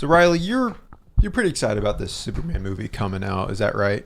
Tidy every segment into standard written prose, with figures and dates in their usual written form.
So Riley, you're pretty excited about this Superman movie coming out. Is that right?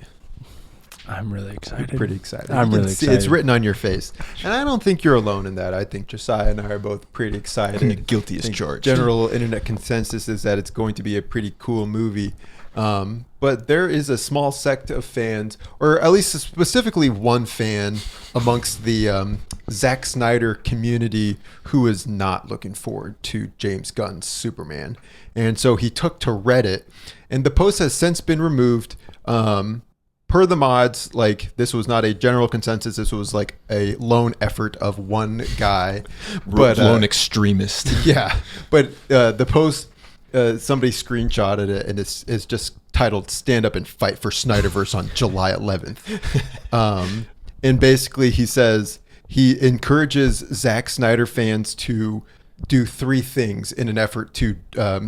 I'm really excited. You're pretty excited. I'm really excited. It's written on your face. And I don't think you're alone in that. I think Josiah and I are both pretty excited. Guilty as charged. General internet consensus is that it's going to be a pretty cool movie. But there is a small sect of fans, or at least specifically one fan amongst the Zack Snyder community who is not looking forward to James Gunn's Superman. And so he took to Reddit, and the post has since been removed. Per the mods, like, this was not a general consensus. This was like a lone effort of one guy, but lone extremist. Yeah, but the post, somebody screenshotted it, and it's just titled "Stand Up and Fight for Snyderverse" on July 11th. And basically, he says he encourages Zack Snyder fans to do three things in an effort to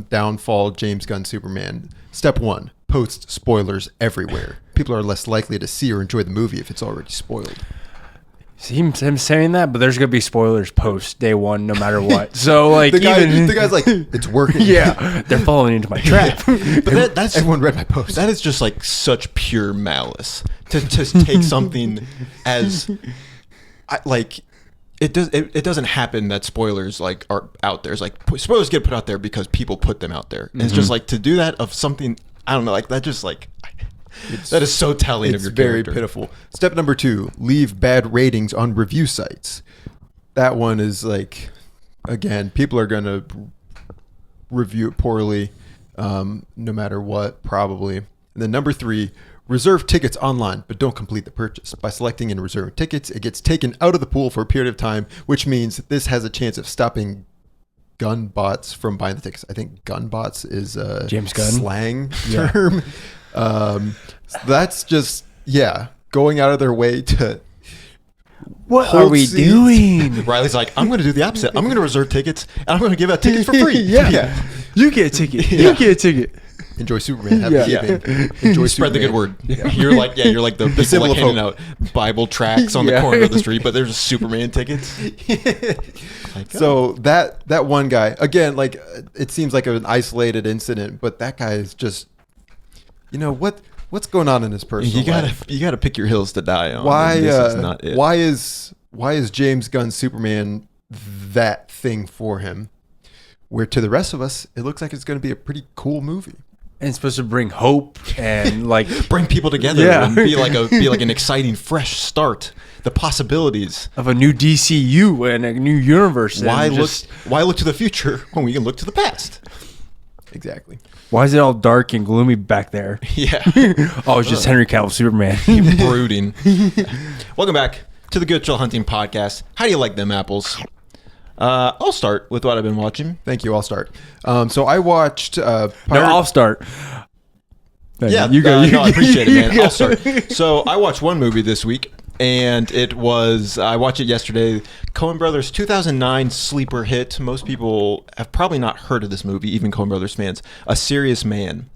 downfall James Gunn Superman. Step one: post spoilers everywhere. People are less likely to see or enjoy the movie if it's already spoiled. See him saying that, but there's gonna be spoilers post day one, no matter what. So like, the guy's like, it's working. Yeah, they're falling into my trap. But that's everyone read my post. That is just like such pure malice to take something as it doesn't happen that spoilers like are out there. It's like spoilers get put out there because people put them out there. And it's just like to do that of something, I don't know, like that just like that is so telling of your character. It's very pitiful. Step number 2, leave bad ratings on review sites. That one is like, again, people are going to review it poorly no matter what, probably. And then number 3, reserve tickets online, but don't complete the purchase. By selecting and reserving tickets, it gets taken out of the pool for a period of time, which means this has a chance of stopping gun bots from buying the tickets. I think gun bots is a James Gunn slang term. So that's just, going out of their way to... What are we doing? Riley's like, I'm going to do the opposite. I'm going to reserve tickets, and I'm going to give out tickets for free. Yeah. You get a ticket. Yeah. You get a ticket. Enjoy Superman. Happy evening. Enjoy Spread Superman. the good word. Yeah. You're like the people like handing out Bible tracts on the corner of the street, but there's Superman tickets. So that one guy, again, like, it seems like an isolated incident, but that guy is just, what's going on in his personal life? You gotta pick your hills to die on. Why? This is not it. Why is James Gunn's Superman that thing for him? Where to the rest of us, it looks like it's going to be a pretty cool movie. And it's supposed to bring hope and like bring people together and be like an exciting fresh start. The possibilities of a new DCU and a new universe. Why look to the future when we can look to the past? Exactly. Why is it all dark and gloomy back there? Yeah. Oh, it's just Henry Cavill Superman. Brooding. Welcome back to the Good Chill Hunting Podcast. How do you like them apples? I'll start with what I've been watching. Thank you. I'll start. So I watched... I'll start. Yeah, you go. No, I appreciate it, man. I'll start. So I watched one movie this week, and I watched it yesterday. Coen Brothers' 2009 sleeper hit. Most people have probably not heard of this movie, even Coen Brothers fans. A Serious Man.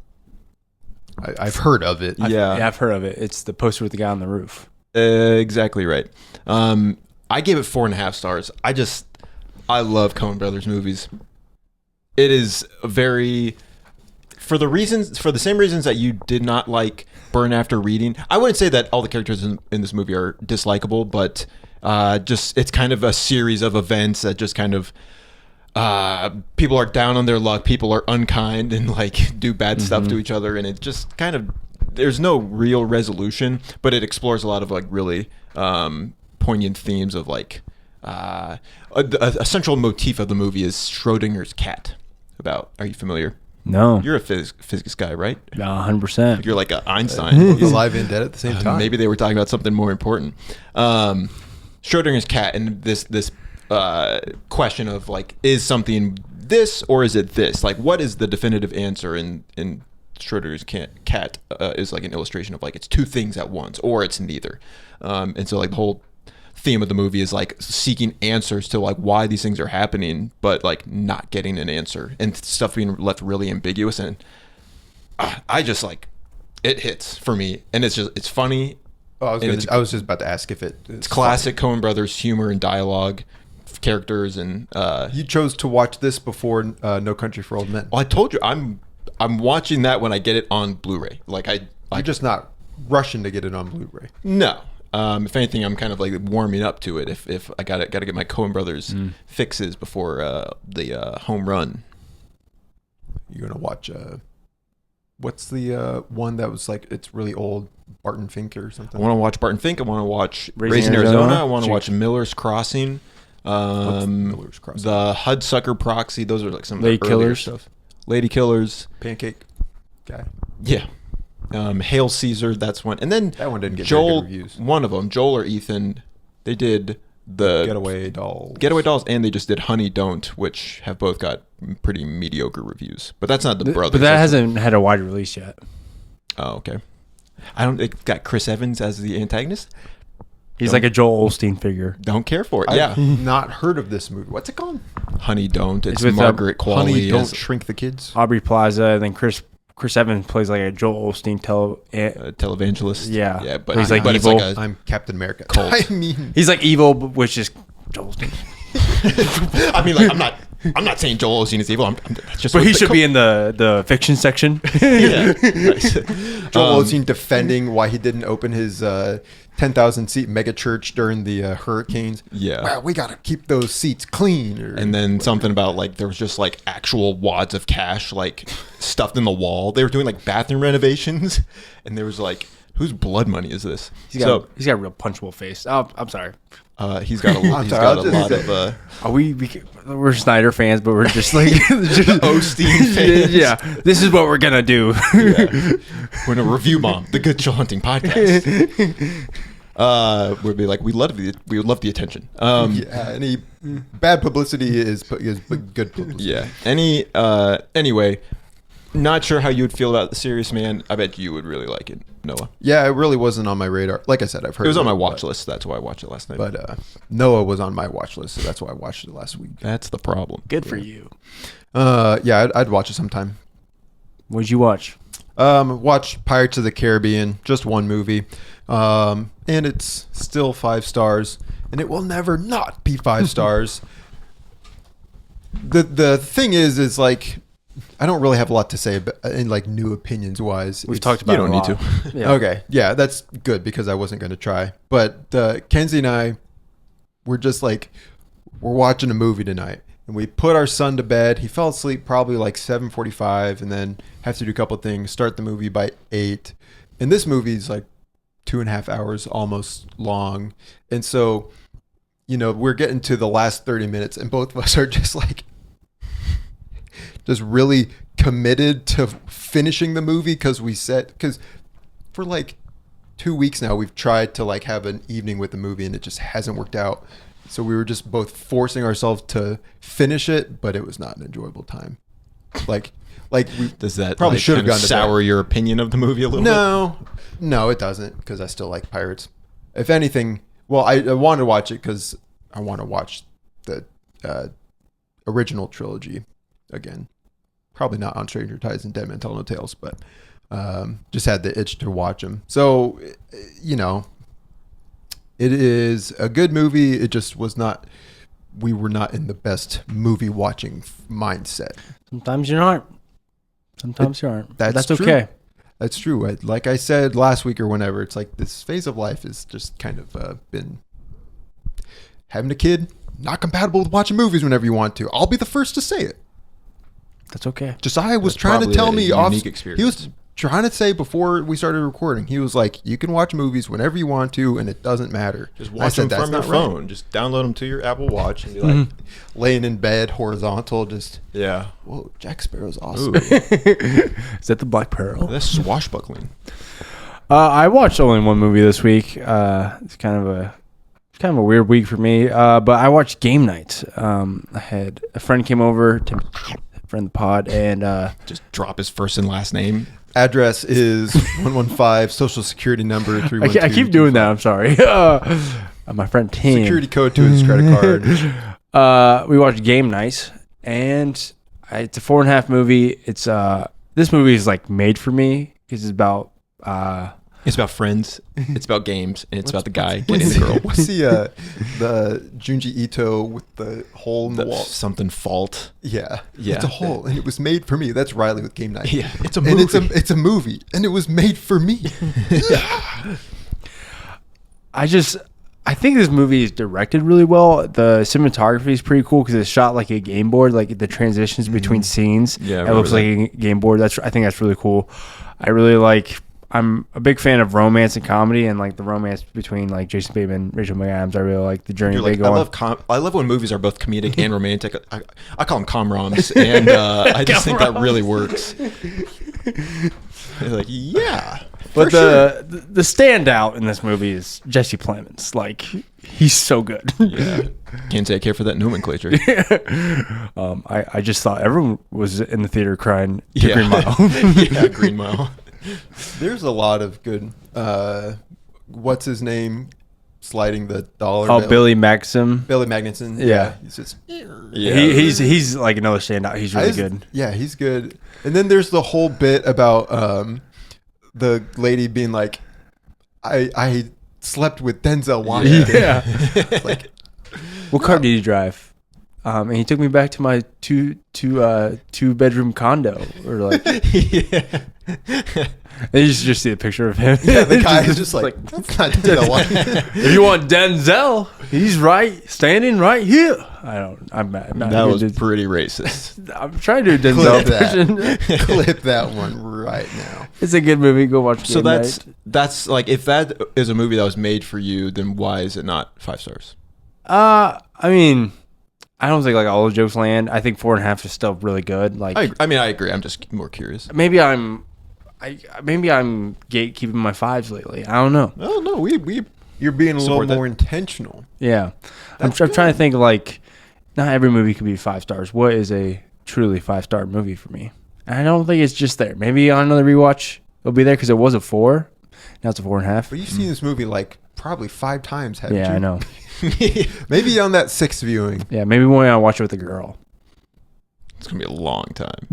I've heard of it. I've heard of it. It's the poster with the guy on the roof. Exactly right. I gave it 4.5 stars. I love Coen Brothers movies. It is for the same reasons that you did not like Burn After Reading. I wouldn't say that all the characters in this movie are dislikable, but it's kind of a series of events that just kind of people are down on their luck, people are unkind and like do bad stuff to each other, and it just kind of, there's no real resolution, but it explores a lot of like really poignant themes of like a central motif of the movie is Schrodinger's cat. Are you familiar? No. You're a physics guy, right? 100%. You're like an Einstein. Alive and dead at the same time. Maybe they were talking about something more important. Schrodinger's cat, and this question of like, is something this or is it this? Like, what is the definitive answer? In Schrodinger's cat is like an illustration of like, it's two things at once or it's neither. And so like the whole theme of the movie is like seeking answers to like why these things are happening, but like not getting an answer and stuff being left really ambiguous. And I just like, it hits for me, and it's funny. I was just about to ask if it's classic Coen Brothers humor and dialogue, characters, and you chose to watch this before No Country for Old Men. Well, I told you I'm watching that when I get it on Blu-ray. Like You're just not rushing to get it on Blu-ray. No. If anything, I'm kind of like warming up to it. If I got to get my Coen Brothers fixes before the home run. You're gonna watch what's the one that was like it's really old, Barton Fink or something? I want to watch Barton Fink. I want to watch Raising Raising Arizona. Arizona. I want to watch Miller's Crossing. What's Miller's Crossing? The Hudsucker Proxy. Those are like some of Lady the earlier Killers. stuff. Lady Killers. Pancake guy. Yeah. Hail Caesar. That's one. And then That one didn't get very Joel. good reviews. One of them, Joel or Ethan. They did the Getaway Dolls. Getaway Dolls, and they just did Honey Don't, which have both got pretty mediocre reviews. But that's not the brothers. But that That's hasn't had a wide release yet. Oh, okay. I don't. It got Chris Evans as the antagonist. He's like a Joel Osteen figure. Don't care for it. I've Yeah. not heard of this movie. What's it called? Honey Don't. It's with, Margaret Qualley. Honey, Don't as Shrink the Kids. Aubrey Plaza, and then Chris Evans plays like a Joel Osteen a televangelist. Yeah. Yeah, but He's like but it's evil. like a I'm Captain America. Cult. I mean, He's like evil, which is Joel Osteen. I mean, like, I'm not saying Joel Osteen is evil. That's just But what he the should be in the fiction section. Yeah. Nice. Joel Osteen defending why he didn't open his 10,000 seat mega church during the hurricanes. Yeah. Well, we got to keep those seats clean. Or And then something about like there was just like actual wads of cash like stuffed in the wall. They were doing like bathroom renovations, and there was like, whose blood money is this? He's got a real punchable face. Oh, I'm sorry. He's got a lot of We're Snyder fans, but we're just like Osteen fans. Yeah, this is what we're gonna do. Yeah. We're gonna review Mom, the Good Show Hunting podcast. We'd be like, we would love the attention. yeah, any bad publicity is good publicity. Yeah. Anyway, not sure how you would feel about The Serious Man. I bet you would really like it, Noah. Yeah, it really wasn't on my radar. Like I said, I've heard It was on my but- watch list. That's why I watched it last night. But Noah was on my watch list, so that's why I watched it last week. That's the problem. Good for you. Yeah, I'd watch it sometime. What'd you watch? Watch Pirates of the Caribbean, just one movie, and it's still 5 stars, and it will never not be 5 stars. The thing is like, I don't really have a lot to say in like new opinions wise. We've talked about you it don't a need lot. to. Yeah. Okay, yeah, that's good because I wasn't going to try. But Kenzie and I, we're just like, we're watching a movie tonight, and we put our son to bed. He fell asleep probably like 7:45, and then have to do a couple of things. Start the movie by 8, and this movie is like 2.5 hours almost long, and so, we're getting to the last 30 minutes, and both of us are just like, just really committed to finishing the movie because for like 2 weeks now we've tried to like have an evening with the movie and it just hasn't worked out. So we were just both forcing ourselves to finish it, but it was not an enjoyable time. Like we Does that probably like, should have kind of gone to sour bed. your opinion of the movie a little bit? No, it doesn't because I still like Pirates. If anything, well, I want to watch it because I want to watch the original trilogy again. Probably not on Stranger Tides and Dead Men Tell No Tales, but just had the itch to watch them. So, it is a good movie. It just was not. We were not in the best movie watching mindset. Sometimes you aren't. Sometimes you aren't. That's true. okay. That's true. Like I said last week or whenever, it's like this phase of life is just kind of been having a kid, not compatible with watching movies whenever you want to. I'll be the first to say it. That's okay. Josiah was That's trying to probably tell a me unique he experience. was trying to say before we started recording, he was like, you can watch movies whenever you want to and it doesn't matter. Just I watch said, them from your "That's not right." phone. Just download them to your Apple Watch and be like, Laying in bed, horizontal, just, yeah. whoa, Jack Sparrow's awesome. Ooh, Is that the Black Pearl? that's swashbuckling. I watched only one movie this week. It's kind of a weird week for me. But I watched Game Night. I had a friend came over, Tim, friend of the pod, and Just drop his first and last name. Address is 115, social security number 312. I keep doing that. I'm sorry. My friend Tim. Security code to his credit card. We watched Game Night, and it's a 4.5 movie. It's this movie is like made for me because it's about It's about friends. It's about games, and it's about the guy getting the girl. What's the Junji Ito with the hole in the wall? Something fault. Yeah. Yeah. It's a hole, and it was made for me. That's Riley with Game Night. Yeah, it's a movie. And it's a movie, and it was made for me. I think this movie is directed really well. The cinematography is pretty cool because it's shot like a game board, like the transitions between scenes. Yeah, it looks like a game board. I think that's really cool. I'm a big fan of romance and comedy, and like the romance between like Jason Bateman and Rachel McAdams. I really like the journey they go on. I love when movies are both comedic and romantic. I call them comroms, and I just think that really works. They're like, yeah. But the standout in this movie is Jesse Plemons. Like, he's so good. Yeah. Can't say I care for that nomenclature. I just thought everyone was in the theater crying to Green Mile. Yeah, Green Mile. There's a lot of good. What's his name? Sliding the dollar. Oh, bill. Billy Maxim. Billy Magnuson. Yeah. He's just. Yeah. He's like another standout. He's really good. Yeah, he's good. And then there's the whole bit about the lady being like, I slept with Denzel Washington. Yeah. Like, what car did he drive? And he took me back to my two bedroom condo, or like. Yeah. And you just see a picture of him. yeah, the guy is just like, that's not Denzel Washington. If you want Denzel, he's standing right here. I'm mad. That was pretty racist. I'm trying to do Denzel impression. Clip that one right now. It's a good movie. Go watch it. So that's like, if that is a movie that was made for you, then why is it not 5 stars? I mean, I don't think like all the jokes land. I think 4.5 is still really good. Like, I mean, I agree. I'm just more curious. maybe I'm gatekeeping my 5s lately. I don't know. Oh no, You're being a little Support that. more intentional. Yeah, I'm trying to think like, not every movie could be 5 stars. What is a truly 5-star movie for me? And I don't think it's just there. Maybe on another rewatch it'll be there because it was a 4. Now it's a 4.5. But you've seen this movie like probably 5 times, haven't you? Yeah, I know. Maybe on that 6th viewing. Yeah, maybe when I watch it with a girl. It's gonna be a long time.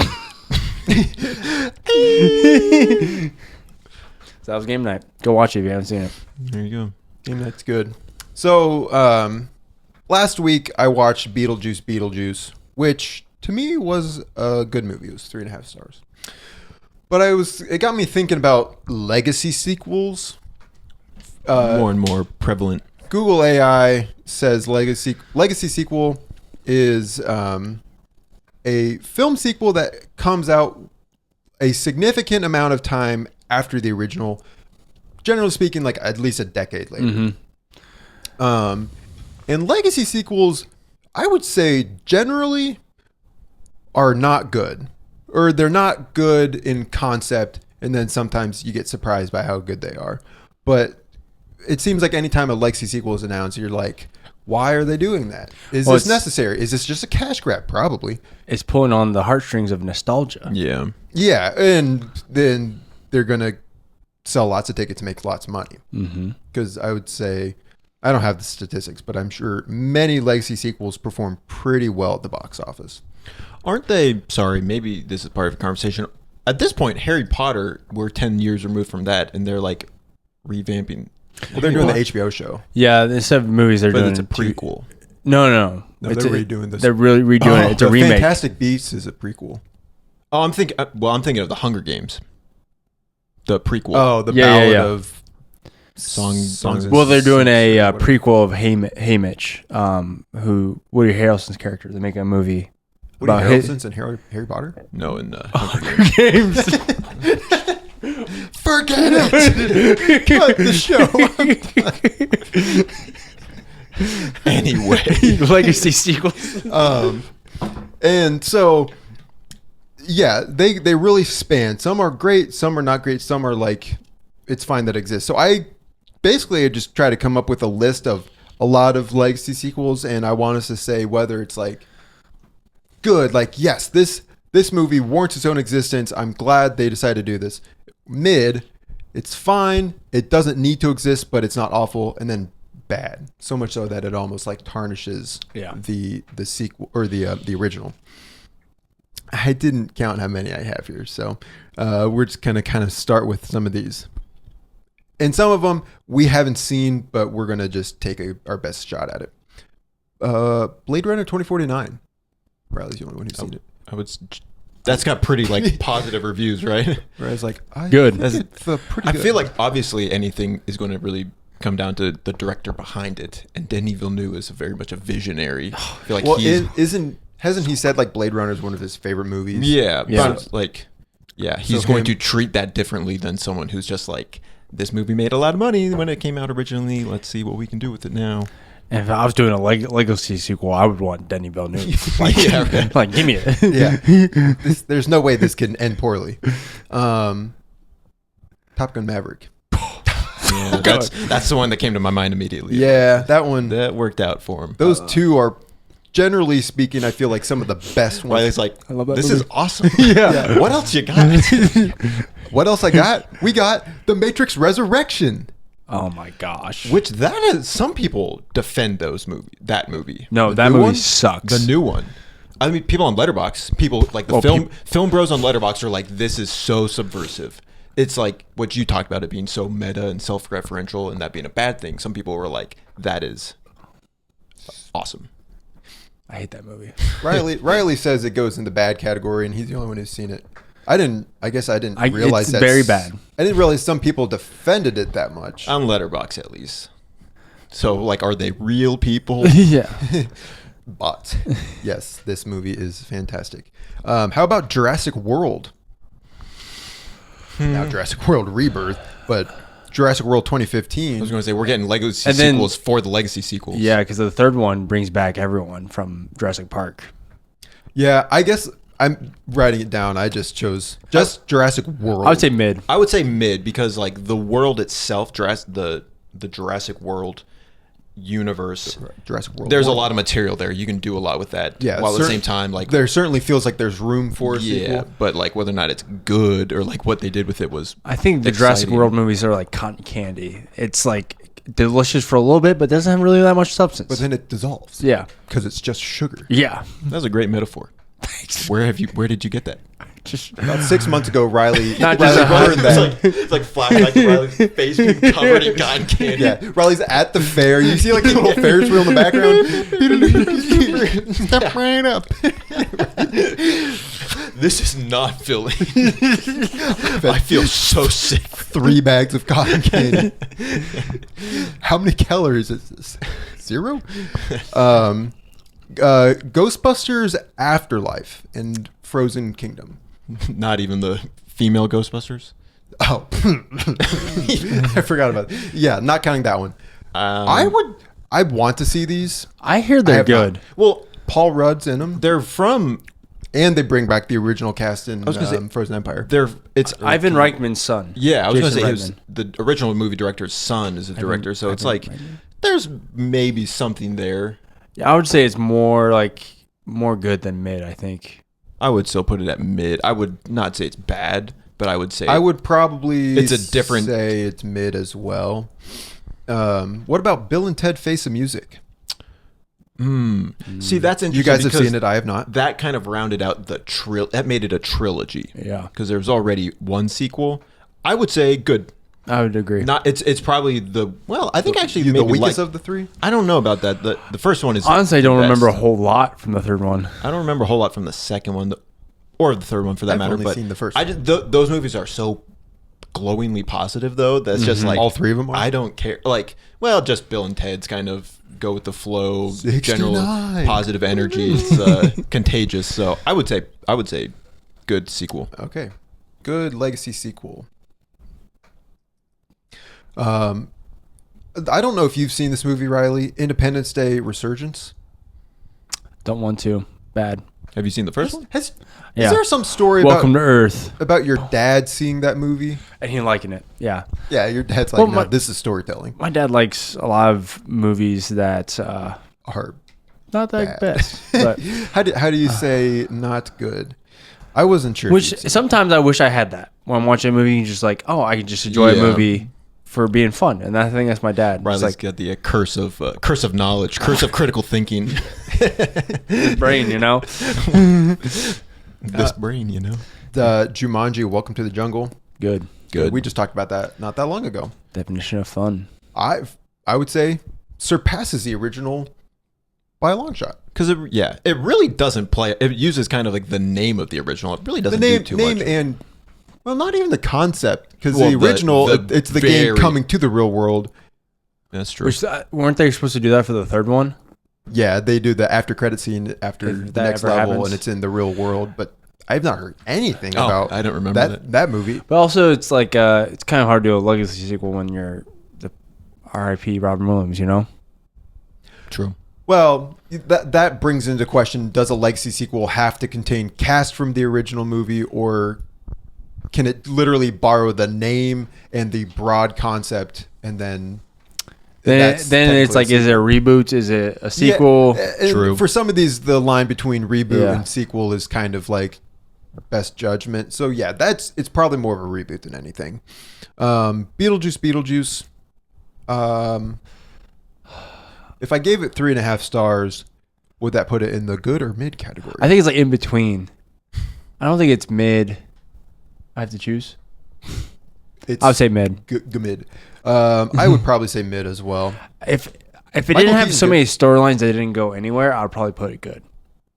So that was Game Night. Go watch it if you haven't seen it. There you go. And that's good. So last week I watched Beetlejuice, which to me was a good movie. It was 3.5 stars. But it got me thinking about legacy sequels. More and more prevalent. Google AI says legacy sequel is a film sequel that comes out a significant amount of time after the original, generally speaking, like at least a decade later. Mm-hmm. And legacy sequels, I would say generally are not good, or they're not good in concept, and then sometimes you get surprised by how good they are. But it seems like anytime a legacy sequel is announced, you're like, why are they doing that? Is this necessary? Is this just a cash grab? Probably. It's pulling on the heartstrings of nostalgia. Yeah. Yeah, and then they're going to sell lots of tickets to make lots of money. Because I would say, I don't have the statistics, but I'm sure many legacy sequels perform pretty well at the box office. Aren't they, sorry, maybe this is part of the conversation. At this point, Harry Potter, we're 10 years removed from that, and they're like revamping. Well, they're doing the HBO show. Yeah, instead of movies, they're But doing it's a prequel. No, No, they're redoing this. They're really redoing it. It's a remake. Fantastic Beasts is a prequel. Oh, I'm thinking of the Hunger Games. The prequel. Oh, the Ballad of Songs. Well, they're doing a prequel of Haymitch, who Woody Harrelson's character. They're making a movie Woody about Harrelson's and Harry Potter? No, in Hunger Games. Forget it. Cut the show. Anyway, legacy sequels. And so, yeah, they really span. Some are great, some are not great, some are like, it's fine that it exists. So I basically just try to come up with a list of a lot of legacy sequels, and I want us to say whether it's like good, like yes, this movie warrants its own existence. I'm glad they decided to do this. Mid, it's fine. It doesn't need to exist, but it's not awful. And then bad, so much so that it almost like tarnishes the sequel or the original. I didn't count how many I have here, so we're just gonna kind of start with some of these. And some of them we haven't seen, but we're gonna just take our best shot at it. Blade Runner 2049. Riley's the only one who's seen it. That's got pretty like positive reviews, right? Riley's like, Good. It's pretty I good. feel like obviously anything is going to really come down to the director behind it, and Denis Villeneuve is very much a visionary. I feel like hasn't he said like Blade Runner is one of his favorite movies? Yeah. Yeah. Like, yeah, he's going to treat that differently than someone who's just like, this movie made a lot of money when it came out originally. Let's see what we can do with it now. And if I was doing a Legacy sequel, I would want Denis Villeneuve. Like, like, give me it. Yeah. There's no way this can end poorly. Top Gun Maverick. Yeah, that's the one that came to my mind immediately. Yeah, that one. That worked out for him. Those two are, generally speaking, I feel like some of the best ones. Riley's like, I love that this movie. is awesome. Yeah. What else you got? What else I got? We got The Matrix Resurrection. Oh my gosh. Which some people defend that movie. No, The that new movie one? sucks. The new one. I mean, people on Letterboxd, people like the film bros on Letterboxd are like, this is so subversive. It's like what you talked about, it being so meta and self-referential and that being a bad thing. Some people were like, that is awesome. I hate that movie. Riley says it goes in the bad category, and he's the only one who's seen it. I guess I didn't realize it's that. very bad. I didn't realize some people defended it that much. On Letterboxd, at least. So, like, are they real people? Yeah. But yes, this movie is fantastic. How about Jurassic World? Now Jurassic World Rebirth, but Jurassic World 2015. I was going to say, we're getting legacy And then- sequels for the legacy sequels. Yeah, because the third one brings back everyone from Jurassic Park. Yeah, I guess I'm writing it down. I just chose Jurassic World. I would say mid. I would say mid because, like, the world itself, the Jurassic World universe, Jurassic World. there's a World. lot of material there. You can do a lot with that. Yeah, while at the same time, like, there certainly feels like there's room for a yeah, sequel. but like whether or not it's good or like what they did with it was. I think the Jurassic exciting. World movies are like cotton candy. It's like delicious for a little bit, but doesn't have really that much substance. But then it dissolves. Yeah. Because it's just sugar. Yeah. That was a great metaphor. Where did you get that? Just About 6 months ago, Riley Not just learned that. It's like flashback to Riley's face being covered in cotton candy. Yeah, Riley's at the fair. You see like the little Ferris wheel in the background. Step right up. This is not Philly. I feel so sick. 3 bags of cotton candy. How many calories is this? 0? Ghostbusters Afterlife and Frozen Kingdom. Not even the female Ghostbusters. Oh, I forgot about it. Yeah, not counting that one. I want to see these. I hear I they're have not. good. Well, Paul Rudd's in them, they're from. and they bring back the original cast in was gonna say, Frozen Empire. It's Ivan Reitman's son. Yeah, I was going to Jason say it was Reitman. the original movie director's son is the director, so it's Ivan like Reitman. there's maybe something there. Yeah, I would say it's more good than mid, I think. I would still put it at mid. I would not say it's bad, but I would say I would probably It's a different- say it's mid as well. What about Bill and Ted Face of Music? See, that's interesting. You guys have because seen it. I have not. That kind of rounded out that made it a trilogy. Yeah. Because there was already one sequel. I would say good. I would agree. Not it's probably I think actually The maybe weakest like- of the 3? I don't know about that. The first one is Honestly, I the don't best. remember a whole lot from the third one. I don't remember a whole lot from the second one, or the third one for that I've matter. only But seen the first I one. just, those movies are so glowingly positive, though. That's just like All 3 of them are? I don't care. Like, well, just Bill and Ted's kind of go with the flow, 69. general positive energy. It's contagious. So I would say good sequel. Okay. Good legacy sequel. I don't know if you've seen this movie, Riley. Independence Day Resurgence. Don't want to. Bad. Have you seen the first one? Is Yeah. there some story Welcome to Earth. about your dad seeing that movie? And he liking it. Yeah. Yeah, your dad's like, Well, no, my- this is storytelling. My dad likes a lot of movies that Are not that bad. best. But how do you say not good? I wasn't sure. which if you'd seen sometimes I wish I had that. When I'm watching a movie, you're just like, oh, I can just enjoy a Yeah. movie for being fun. And I think that's my dad. It's Riley's like got the curse of knowledge, curse of critical thinking. his brain, you know? This brain, you know. the Jumanji: Welcome to the Jungle. Good. Good. We just talked about that not that long ago. Definition of fun. I would say surpasses the original by a long shot. Because it really doesn't play. It uses kind of like the name of the original. It really doesn't do too much. And well, not even the concept, because Well, the original it's the game very- coming to the real world. That's true. Which weren't they supposed to do that for the third one? Yeah, they do the after credit scene after If the that next ever level, happens. and it's in the real world. But I've not heard anything Oh, about I don't remember that movie. But also, it's like it's kind of hard to do a legacy sequel when you're the R.I.P. Robin Williams. You know. True. Well, that brings into question: does a legacy sequel have to contain cast from the original movie, or can it literally borrow the name and the broad concept, and then Then that's it's like, technically is it a reboot? Is it a sequel? Yeah, and True. For some of these, the line between reboot Yeah. and sequel is kind of like best judgment. So yeah, it's probably more of a reboot than anything. Beetlejuice. If I gave it 3.5 stars, would that put it in the good or mid category? I think it's like in between. I don't think it's mid. I have to choose. It's I would say mid. mid. I would probably say mid as well. If it Michael didn't have Keaton's so good. many storylines that didn't go anywhere, I'd probably put it good.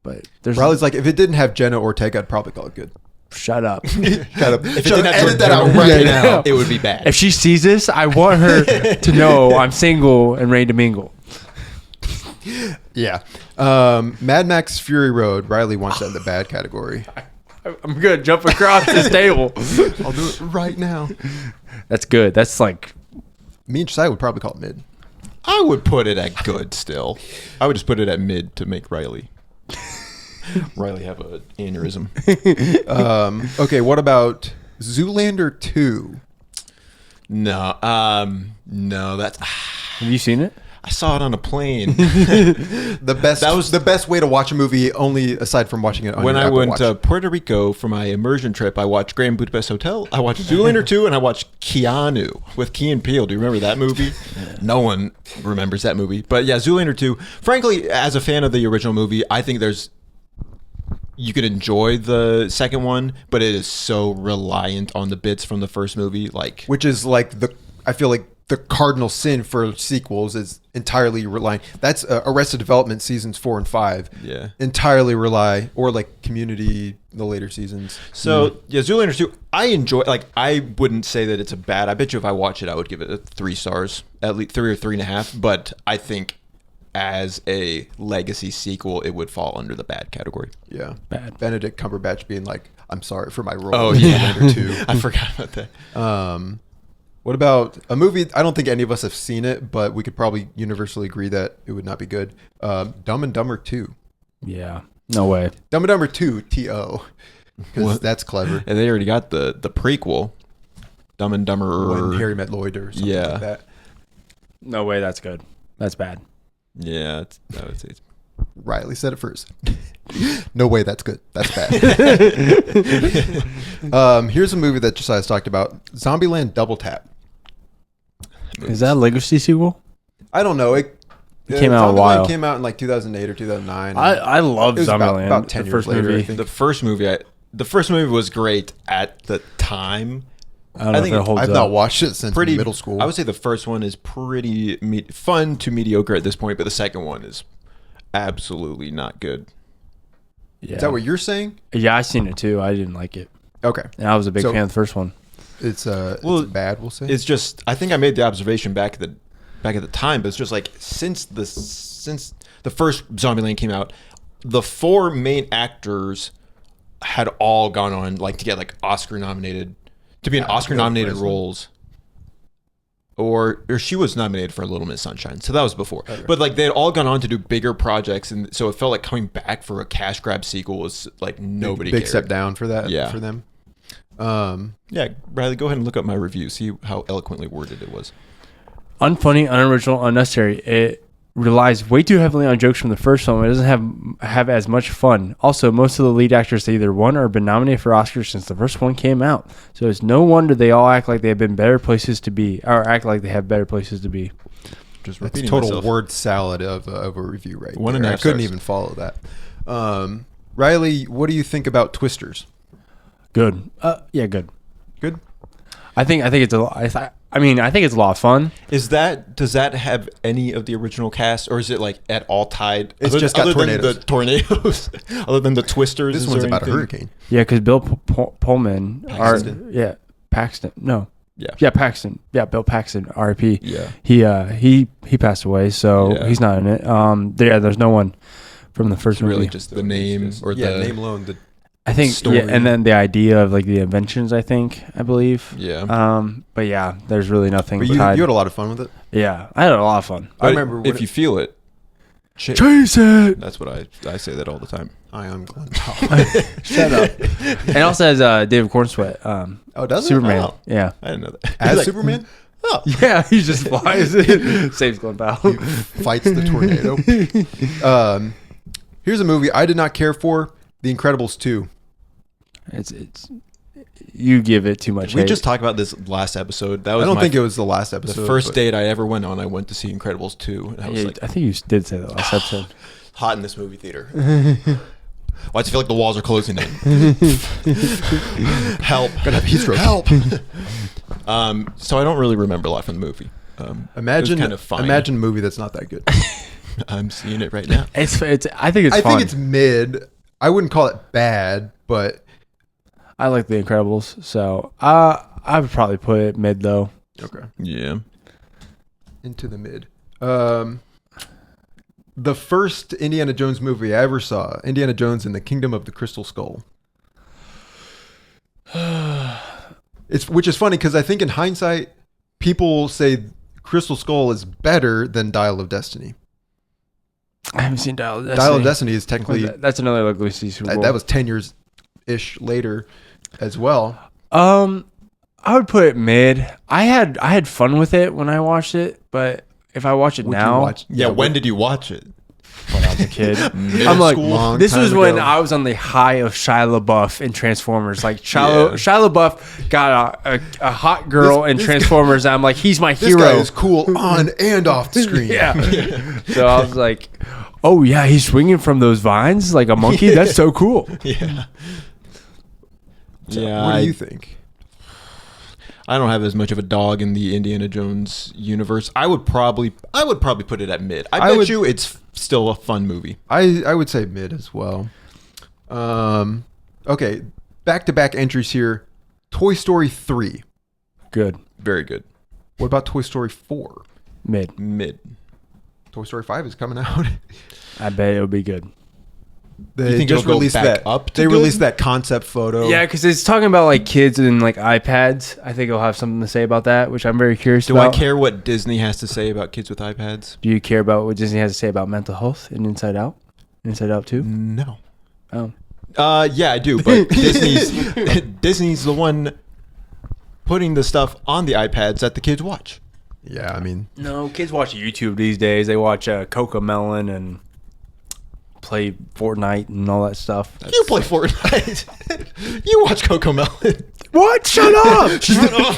But there's Probably like if it didn't have Jenna Ortega, I'd probably call it good. shut up. Shut up. If it Shut didn't up. have Edit that out Jordan right Jordan, now. it would be bad. If she sees this, I want her to know I'm single and ready to mingle. Yeah. Mad Max Fury Road. Riley wants that in the bad category. I'm gonna jump across this table. I'll do it right now. That's good. That's like Me and Josiah would probably call it mid. I would put it at good still. I would just put it at mid to make Riley have an aneurysm. Okay, what about Zoolander 2? No, that's. have you seen it? I saw it on a plane That was the best way to watch a movie, only aside from watching it on when your I Apple went Watch. to Puerto Rico for my immersion trip. I watched Grand Budapest Hotel. I watched Zoolander 2, and I watched Keanu with Key and Peele. Do you remember that movie? No one remembers that movie, but yeah, Zoolander 2. Frankly, as a fan of the original movie, I think you could enjoy the second one, but it is so reliant on the bits from the first movie. Like, Which is like I feel like the cardinal sin for sequels is entirely relying. That's Arrested Development seasons 4 and 5. Yeah. Entirely rely, or like Community, the later seasons. so yeah, Zoolander 2. I enjoy. Like, I wouldn't say that it's a bad. I bet you if I watch it, I would give it 3 stars, at least 3 or 3.5. But I think as a legacy sequel, it would fall under the bad category. Yeah. Bad. Benedict Cumberbatch being like, I'm sorry for my role Oh in yeah, Zoolander 2. I forgot about that. What about a movie? I don't think any of us have seen it, but we could probably universally agree that it would not be good. Dumb and Dumber 2. Yeah. No way. Dumb and Dumber 2, T.O. Because What? that's clever. And they already got the prequel, Dumb and Dumber. When Harry Met Lloyd or something Yeah. like that. No way. That's good. That's bad. Yeah, I would say it's Riley said it first. No way, that's good. That's bad. Here's a movie that Josiah's talked about. Zombieland Double Tap. Is that a legacy sequel? I don't know. It came out a Zombieland while. came out in like 2008 or 2009. I love It was about- Zombieland. about 10 the years first later, I movie. think. the first movie was great at the time. I don't know I think if it holds I've up. not watched it since Pretty middle school. I would say the first one is pretty fun to mediocre at this point, but the second one is absolutely not good. Yeah. Is that what you're saying? Yeah, I seen it too. I didn't like it, Okay. and I was a big So- fan of the first one. It's Well, it's bad, we'll say. It's just I think I made the observation back at the time, but it's just like since the first Zombieland came out, the 4 main actors had all gone on like to get like Oscar nominated to be in Oscar nominated roles. Or she was nominated for Little Miss Sunshine, so that was before. Okay. But like they had all gone on to do bigger projects, and so it felt like coming back for a cash grab sequel was like nobody big cared. step down for that. Yeah. For them. Yeah, Riley, go ahead and look up my review, see how eloquently worded it was. Unfunny, unoriginal, unnecessary. It relies way too heavily on jokes from the first film. It doesn't have as much fun. Also, most of the lead actors either won or been nominated for Oscars since the first one came out. So it's no wonder they all act like they have been better places to be, or act like they have better places to be. Just That's repeating total myself. word salad of a review right One and there. a I half couldn't stars. even follow that. Riley, what do you think about Twisters? Good. Yeah, good. Good? I think it's I mean, I think it's a lot of fun. Does that have any of the original cast, or is it like at all tied? It's just got tornadoes. Than the tornadoes, other than the twisters. This one's about a hurricane. Yeah, because Bill Pullman, Paxton. Paxton. No, Yeah. Paxton. Yeah, Bill Paxton, R.I.P. Yeah. He passed away, so Yeah. he's not in it. There's no one from the first movie. Really, just the name or the name alone. I think, story. and then the idea of like the inventions. I believe. Yeah. But yeah, there's really nothing. But you had a lot of fun with it. Yeah, I had a lot of fun. I remember if you feel it, Chase it. That's what I say that all the time. I am Glenn. Shut up. And it also has David Cornsweet. Does it? Superman. Oh. Yeah. I didn't know that. As Like, Superman? Oh. Yeah, he just flies it. Saves Glenn Powell. Fights the tornado. Here's a movie I did not care for: The Incredibles 2. It's you give it too much. We hate. just talked about this last episode. That was I don't think it was the last episode. the first but- date I ever went on. I went to see Incredibles 2, and I was Yeah, like, I think you did say that last episode. hot in this movie theater. Why does it feel like the walls are closing in? Help! Gonna have heat stroke. Help! So I don't really remember a lot from the movie. Imagine, it was kind of fine. imagine a movie that's not that good. I'm seeing it right now. It's. I think it's. I fun. think it's mid. I wouldn't call it bad, but I like The Incredibles, so I would probably put it mid though. okay. Yeah. Into the mid. The first Indiana Jones movie I ever saw, Indiana Jones and the Kingdom of the Crystal Skull. Which is funny because I think in hindsight, people say Crystal Skull is better than Dial of Destiny. I haven't seen Dial of Destiny. Dial of Destiny is technically That's another like Lucy Super Bowl. that was 10 years ish later as well. I would put it mid. I had fun with it when I watched it, but if I watch it Would you now, watch- Yeah. When did you watch it? when I was a kid, Middle I'm like, school? Long this time was when ago. I was on the high of Shia LaBeouf in Transformers. Like Shia LaBeouf got a hot girl in This Transformers. And I'm like, he's my This hero. guy is cool on and off the screen. Yeah. So I was like, oh yeah, he's swinging from those vines like a monkey. That's so cool. Yeah. So Yeah. what do you think? I don't have as much of a dog in the Indiana Jones universe. I would probably put it at mid. I bet you it's still a fun movie. I would say mid as well. Okay, back-to-back entries here. Toy Story 3. Good. Very good. What about Toy Story 4? Mid. Mid. Toy Story 5 is coming out. I bet it'll be good. They You think just it'll go released back that. up to They good? released that concept photo. Yeah, because it's talking about like kids and like iPads. I think it'll have something to say about that, which I'm very curious Do about. I care what Disney has to say about kids with iPads? Do you care about what Disney has to say about mental health and Inside Out? Inside Out 2? No. Oh. Yeah, I do, but Disney's the one putting the stuff on the iPads that the kids watch. Yeah, I mean, No, kids watch YouTube these days. They watch Cocomelon and play Fortnite and all that stuff. You play Fortnite. You watch Cocomelon. What? Shut up! Shut up.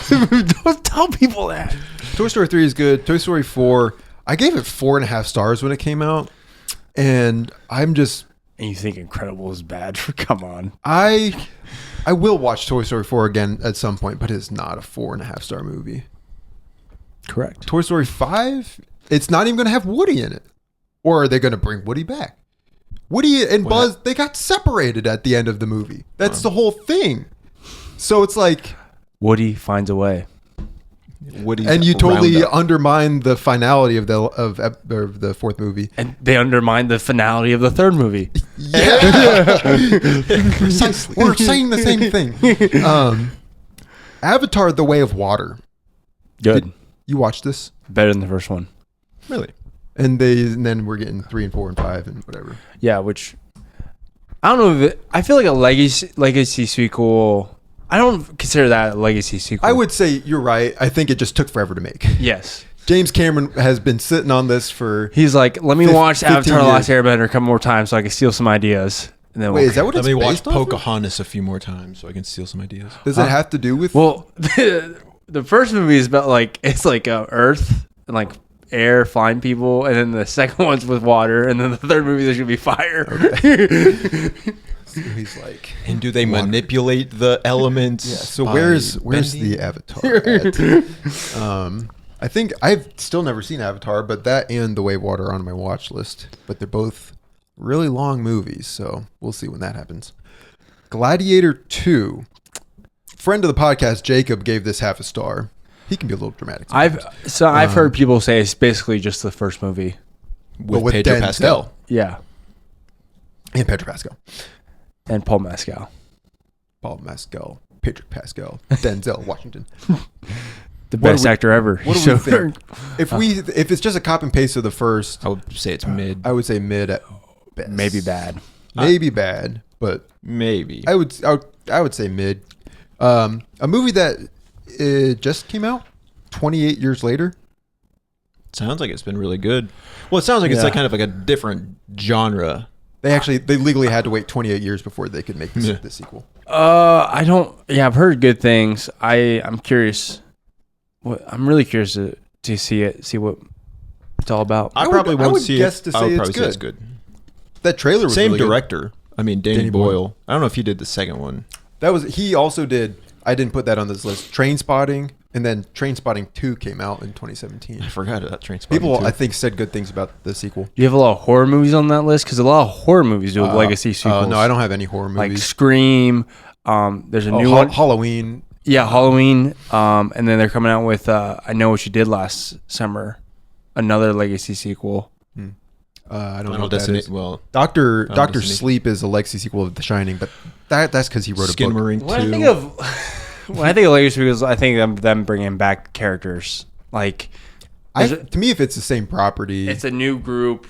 Don't tell people that. Toy Story 3 is good. Toy Story 4, I gave it 4.5 stars when it came out. And I'm just... And you think Incredible is bad? Come on. I will watch Toy Story 4 again at some point, but it's not a 4.5 star movie. Correct. Toy Story 5, it's not even going to have Woody in it. Or are they going to bring Woody back? Woody and Buzz, they got separated at the end of the movie. That's the whole thing. So it's like... Woody finds a way. Woody's And you totally Roundup. undermine the finality of the fourth movie. And they undermine the finality of the third movie. Yeah. Precisely. We're saying the same thing. Avatar: The Way of Water. Good. You watched this? Better than the first one. Really? And then we're getting 3 and 4 and 5 and whatever. Yeah, which I don't know if I feel like a legacy sequel. I don't consider that a legacy sequel. I would say you're right. I think it just took forever to make. Yes. James Cameron has been sitting on this for... He's like, let me watch 15 Avatar: The Last years. Airbender a couple more times so I can steal some ideas. And then Wait, is that what Let it's me watch based off of? Pocahontas a few more times so I can steal some ideas. Does it have to do with... Well, the first movie is about like it's like Earth and like air flying people, and then the second one's with water, and then the third movie there's gonna be fire. So he's like, and do they manipulate the elements? yeah. So by where's bending? the Avatar at? I think I've still never seen Avatar, but that and The Way of Water are on my watch list. But they're both really long movies, so we'll see when that happens. Gladiator 2. Friend of the podcast, Jacob, gave this half a star. He can be a little dramatic sometimes. I've heard people say it's basically just the first movie. with Pedro Denzel. Pascal. Yeah. And Pedro Pascal. And Paul Mescal. Paul Mescal. Pedro Pascal. Denzel Washington. The best actor ever. What do we think? If it's just a cop and paste of the first, I would say it's mid. I would say mid at best. Maybe bad. Maybe bad, but Maybe. I would say mid. A movie that just came out 28 years later. Sounds like it's been really good. Well, it sounds like it's like kind of like a different genre. They legally had to wait 28 years before they could make the sequel. I've heard good things. I'm curious. I'm really curious to see it, see what it's all about. I probably won't see guess it. to say I would it's probably good. say it's good. That trailer was Same really good. director. I mean, Danny Boyle. I don't know if he did the second one. He also did. I didn't put that on this list. Trainspotting, and then Trainspotting 2 came out in 2017. I forgot about Trainspotting. People, too. I think, said good things about the sequel. Do you have a lot of horror movies on that list? Because a lot of horror movies do legacy sequels. No, I don't have any horror movies. Like Scream. There's a new one. Halloween. Yeah, Halloween. And then they're coming out with I Know What You Did Last Summer, another legacy sequel. I don't know Final what that is. Destination. Well, Doctor Destiny. Sleep is a legacy sequel of The Shining, but that's because he wrote a book. Skinamarink 2. When I think of legacy sequels, I think of them bringing back characters. Like, To me, if it's the same property, it's a new group,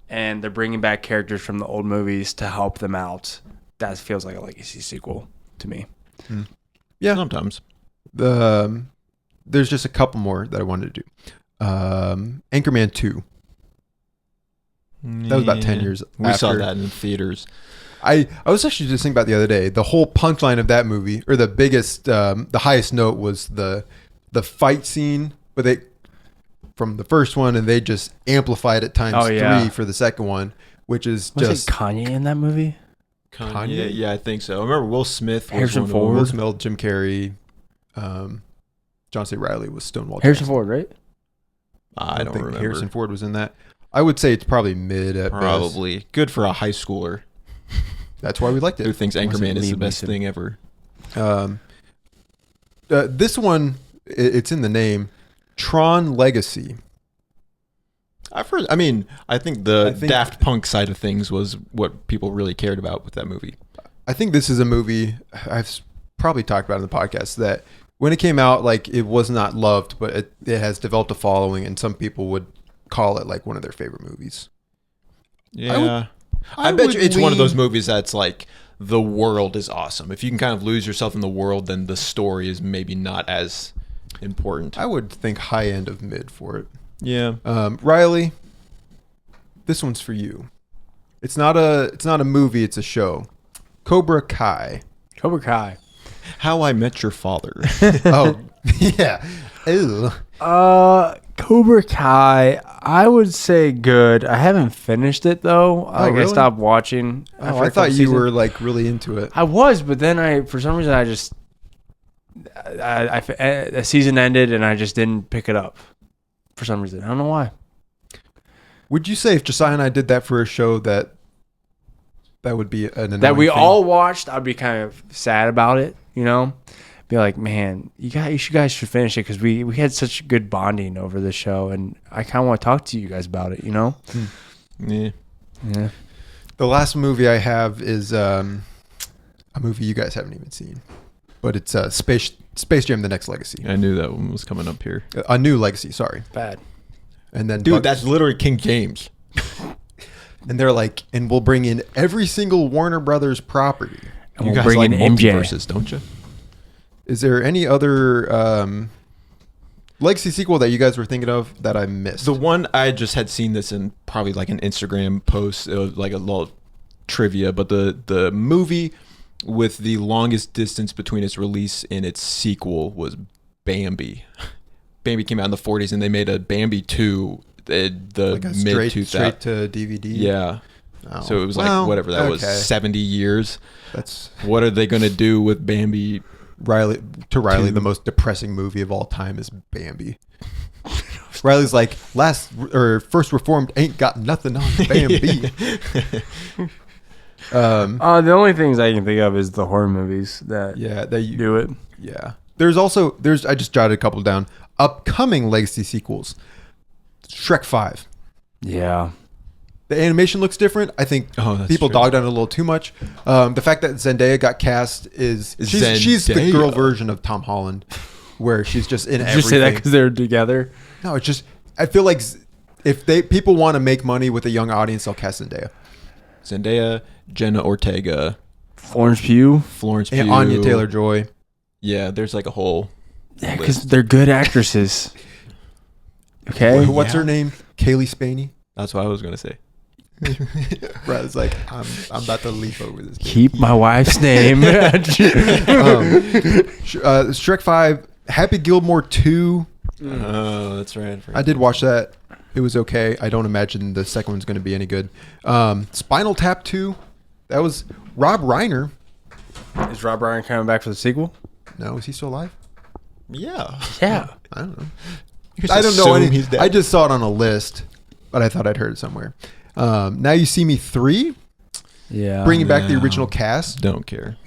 and they're bringing back characters from the old movies to help them out. That feels like a legacy sequel to me. yeah. Sometimes. There's just a couple more that I wanted to do. Anchorman 2. That was about 10 years We saw after. that in theaters. I was actually just thinking about the other day. The whole punchline of that movie, or the biggest, the highest note was the fight scene, but they from the first one, and they just amplified it times 3 for the second one, which is Was just it Kanye in that movie? Kanye? Yeah, I think so. I remember Will Smith was Harrison one of Ford. them. Will Smith, Jim Carrey, John C. Reilly was Stonewall. Harrison Jackson. Ford, right? I don't think remember. Harrison Ford was in that. I would say it's probably mid at best. Probably. Good for a high schooler That's why we liked who it. thinks Anchorman is the Liam best Neeson? thing ever. This one, it's in the name, Tron Legacy. I've heard. I think Daft Punk side of things was what people really cared about with that movie. I think this is a movie I've probably talked about in the podcast that when it came out, like, it was not loved, but it has developed a following, and some people would call it like one of their favorite movies. Yeah. I bet you it's one of those movies that's like the world is awesome. If you can kind of lose yourself in the world, then the story is maybe not as important. I would think high end of mid for it. Yeah. Riley, this one's for you. It's not a movie, it's a show. Cobra Kai. Cobra Kai. How I Met Your Father. Oh, yeah. Ew. Cobra Kai, I would say good. I haven't finished it though. I really? stopped watching. Oh, I thought you were like really into it. I was, but then for some reason a season ended and I just didn't pick it up. For some reason, I don't know why. Would you say if Josiah and I did that for a show that would be an annoying That we thing? all watched, I'd be kind of sad about it. You know, be like, man, you guys should finish it because we had such good bonding over the show, and I kind of want to talk to you guys about it. You know. Yeah. Yeah. The last movie I have is a movie you guys haven't even seen, but it's Space Jam: The Next Legacy. I knew that one was coming up here. A New Legacy, sorry. Bad. And then Dude, that's literally King James. and they're like, and we'll bring in every single Warner Brothers property. And You we'll guys bring like in MJ. multiverses, don't you? Is there any other legacy sequel that you guys were thinking of that I missed? The one I just had seen this in probably like an Instagram post, it was like a little trivia, but the movie with the longest distance between its release and its sequel was Bambi. Bambi came out in the 40s, and they made a Bambi 2 the like a mid 2000s. straight to DVD. Yeah. Oh. So it was Well, like whatever that was, okay. 70 years. That's What are they gonna do with Bambi? Riley. Two. The most depressing movie of all time is Bambi. Riley's like, first reformed ain't got nothing on Bambi. The only things I can think of is the horror movies that do it. Yeah. There's I just jotted a couple down. Upcoming legacy sequels. Shrek 5. Yeah. The animation looks different. I think that's people true. dogged on it a little too much. The fact that Zendaya got cast she's the Zendaya. girl version of Tom Holland, where she's just in Did everything. you say that because they're together? No, it's just I feel like if people want to make money with a young audience, they'll cast Zendaya. Zendaya, Jenna Ortega, Florence Pugh. And Anya Taylor-Joy. Yeah, there's like a whole. Yeah, because they're good actresses. Okay. What's her name? Kaylee Spaney. That's what I was gonna say. Right, it's like I'm about to leap over this. Keep my wife's name. Shrek 5, Happy Gilmore 2. Oh, that's right. I did watch that. It was okay. I don't imagine the second one's going to be any good. Spinal Tap 2. That was Rob Reiner. Is Rob Reiner coming back for the sequel? No, is he still alive? Yeah. Yeah. I don't know. Just I don't know. assume he's dead. I just saw it on a list, but I thought I'd heard it somewhere. Now You See Me 3. Yeah. Bringing back the No. original cast. Don't care.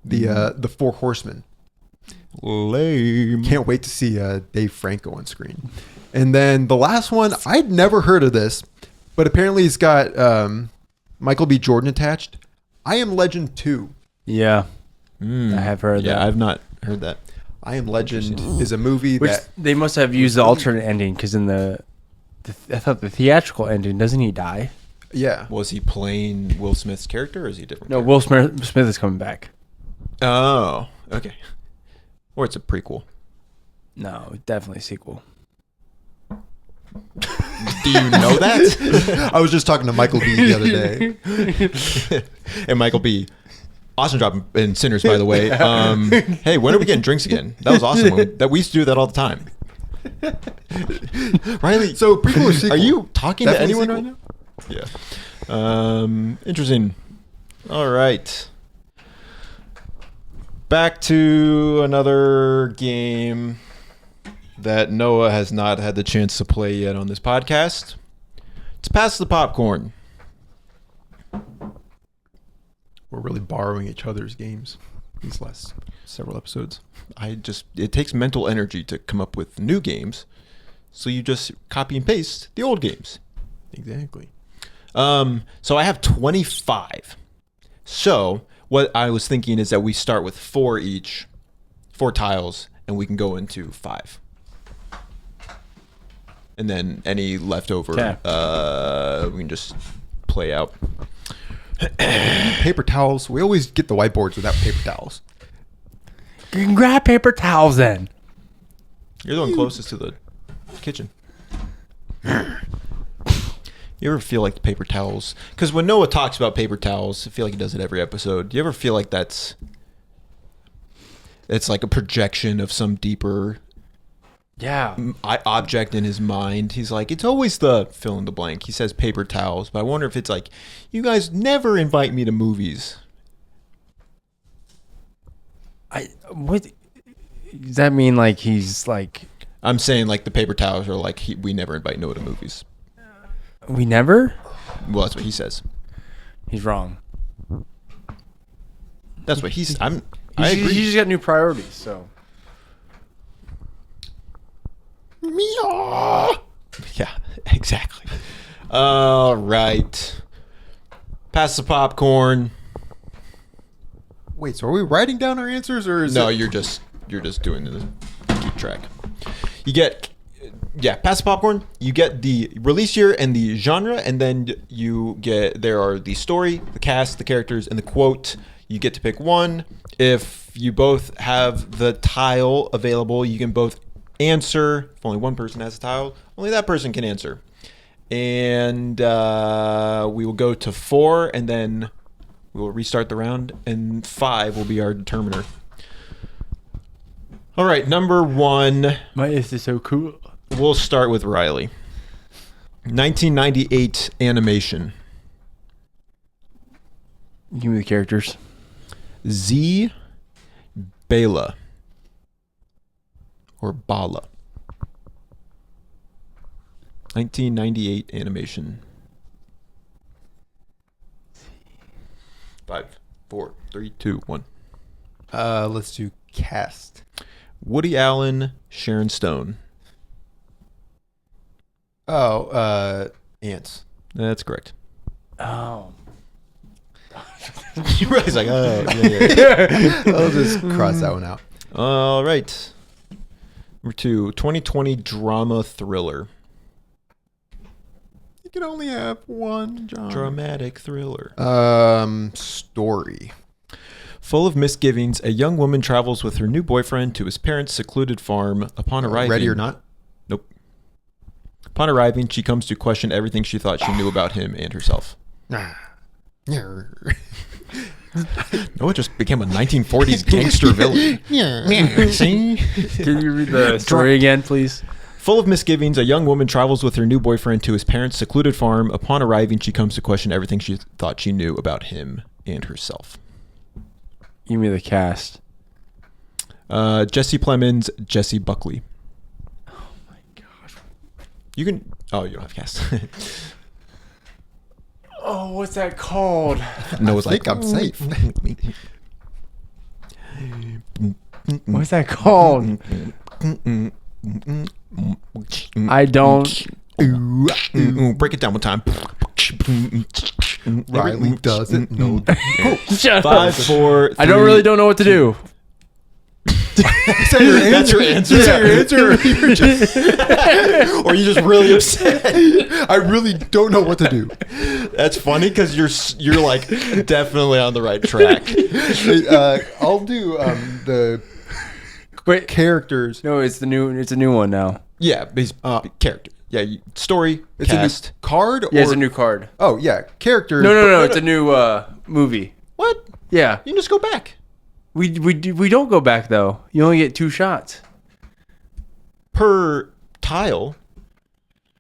The Four Horsemen. Lame. Can't wait to see Dave Franco on screen. And then the last one, I'd never heard of this, but apparently it's got Michael B. Jordan attached. I Am Legend 2. Yeah. I have heard that. Yeah, I've not heard that. I Am Legend is a movie Which that... they must have used the alternate ending because in I thought the theatrical ending, doesn't he die? Yeah. Was he playing Will Smith's character, or is he a different? No, character? Will Smith is coming back. Oh, okay. Or it's a prequel. No, definitely a sequel. Do you know that? I was just talking to Michael B. the other day. And Michael B. Awesome job in Sinners, by the way. Hey, when are we getting drinks again? That was awesome. We used to do that all the time. Riley, So, prequel or sequel? are you talking Definitely to anyone sequel. right now? Yeah. Interesting. All right. Back to another game that Noah has not had the chance to play yet on this podcast. It's Pass the Popcorn. We're really borrowing each other's games these last several episodes. It takes mental energy to come up with new games, so you just copy and paste the old games. Exactly. So I have 25. So what I was thinking is that we start with 4 each, 4 tiles, and we can go into 5. And then any leftover, Okay. we can just play out. Paper towels. We always get the whiteboards without paper towels. You can grab paper towels then. You're the one closest to the kitchen. You ever feel like the paper towels? Because when Noah talks about paper towels, I feel like he does it every episode. Do you ever feel like it's like a projection of some deeper Yeah. object in his mind? He's like, it's always the fill in the blank. He says paper towels, but I wonder if it's like, you guys never invite me to movies. What does that mean? Like he's like I'm saying like the paper towels are like we never invite Noah to movies. we never. Well, that's what he says. He's wrong. That's what he's. I He agree. just got new priorities. So Yeah, exactly. All right. Pass the popcorn. Wait, so are we writing down our answers, or is No, it... you're just doing the keep track. You get pass the popcorn. You get the release year and the genre, and then there are the story, the cast, the characters, and the quote. You get to pick one. If you both have the tile available, you can both answer. If only one person has a tile, only that person can answer. And we will go to 4, and then we will restart the round, and 5 will be our determiner. All right, number 1. this is so cool. We'll start with Riley. 1998 animation. Give me the characters. Z. Bela. Or Bala. 1998 animation. 5, 4, 3, 2, 1. Let's do cast. Woody Allen, Sharon Stone. Oh, ants. That's correct. Oh. You realize like, oh, yeah. I'll just cross that one out. All right. Number 2, 2020 drama thriller. You can only have one, John. Dramatic thriller. Story. Full of misgivings, a young woman travels with her new boyfriend to his parents' secluded farm. Upon arriving, Ready or Not? Nope. Upon arriving, she comes to question everything she thought she knew about him and herself. No, Noah just became a 1940s gangster villain. See? Can you read the story again, please? Full of misgivings, a young woman travels with her new boyfriend to his parents' secluded farm. Upon arriving, she comes to question everything she thought she knew about him and herself. Give me the cast. Jesse Plemons, Jesse Buckley. Oh my gosh. You can. Oh, you don't have cast. Oh, what's that called? Noah's I think I'm safe. What's that called? I don't. Break it down one time. Riley doesn't know. Shut 5, up. 4. 3, I don't know what to do. That's your answer. That's your answer. Or you just really upset. I really don't know what to do. That's funny because you're like definitely on the right track. I'll do the Wait, characters. no, it's a new one now. Yeah, character. Yeah, story. It's cast. a new card. Yeah, or, it's a new card. Oh yeah, characters. No, it's a new movie. What? Yeah, You can just go back we don't go back though. You only get 2 shots. per tile,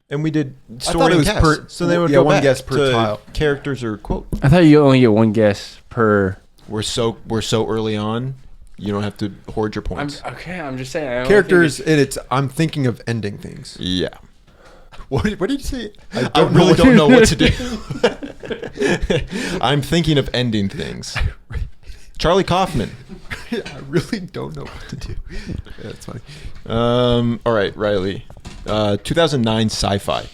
and we did story thought it and was cast. per- So they would yeah, go one back guess per to tile. characters or quote. I thought you only get 1 guess per. We're so early on. You don't have to hoard your points. I'm just saying. I only Characters, think and it's. I'm thinking of ending things. Yeah. What did you say? I really don't know what to do. I'm thinking of ending things. Charlie Kaufman. I really don't know what to do. Yeah, that's funny. All right, Riley. 2009 sci-fi.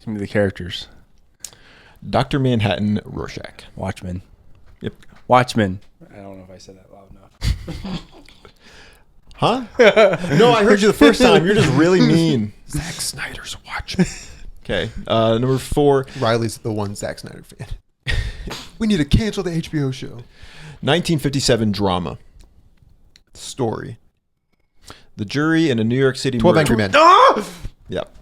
Give me the characters. Dr. Manhattan, Rorschach. Watchmen. Yep. Watchmen. I don't know if I said that loud enough. Huh? No, I heard you the first time. You're just really mean. Zack Snyder's Watchmen. Okay. Number 4, Riley's the one Zack Snyder fan. We need to cancel the HBO show. 1957 drama. Story. The jury in a New York City 12 murder. Angry Men. Yep.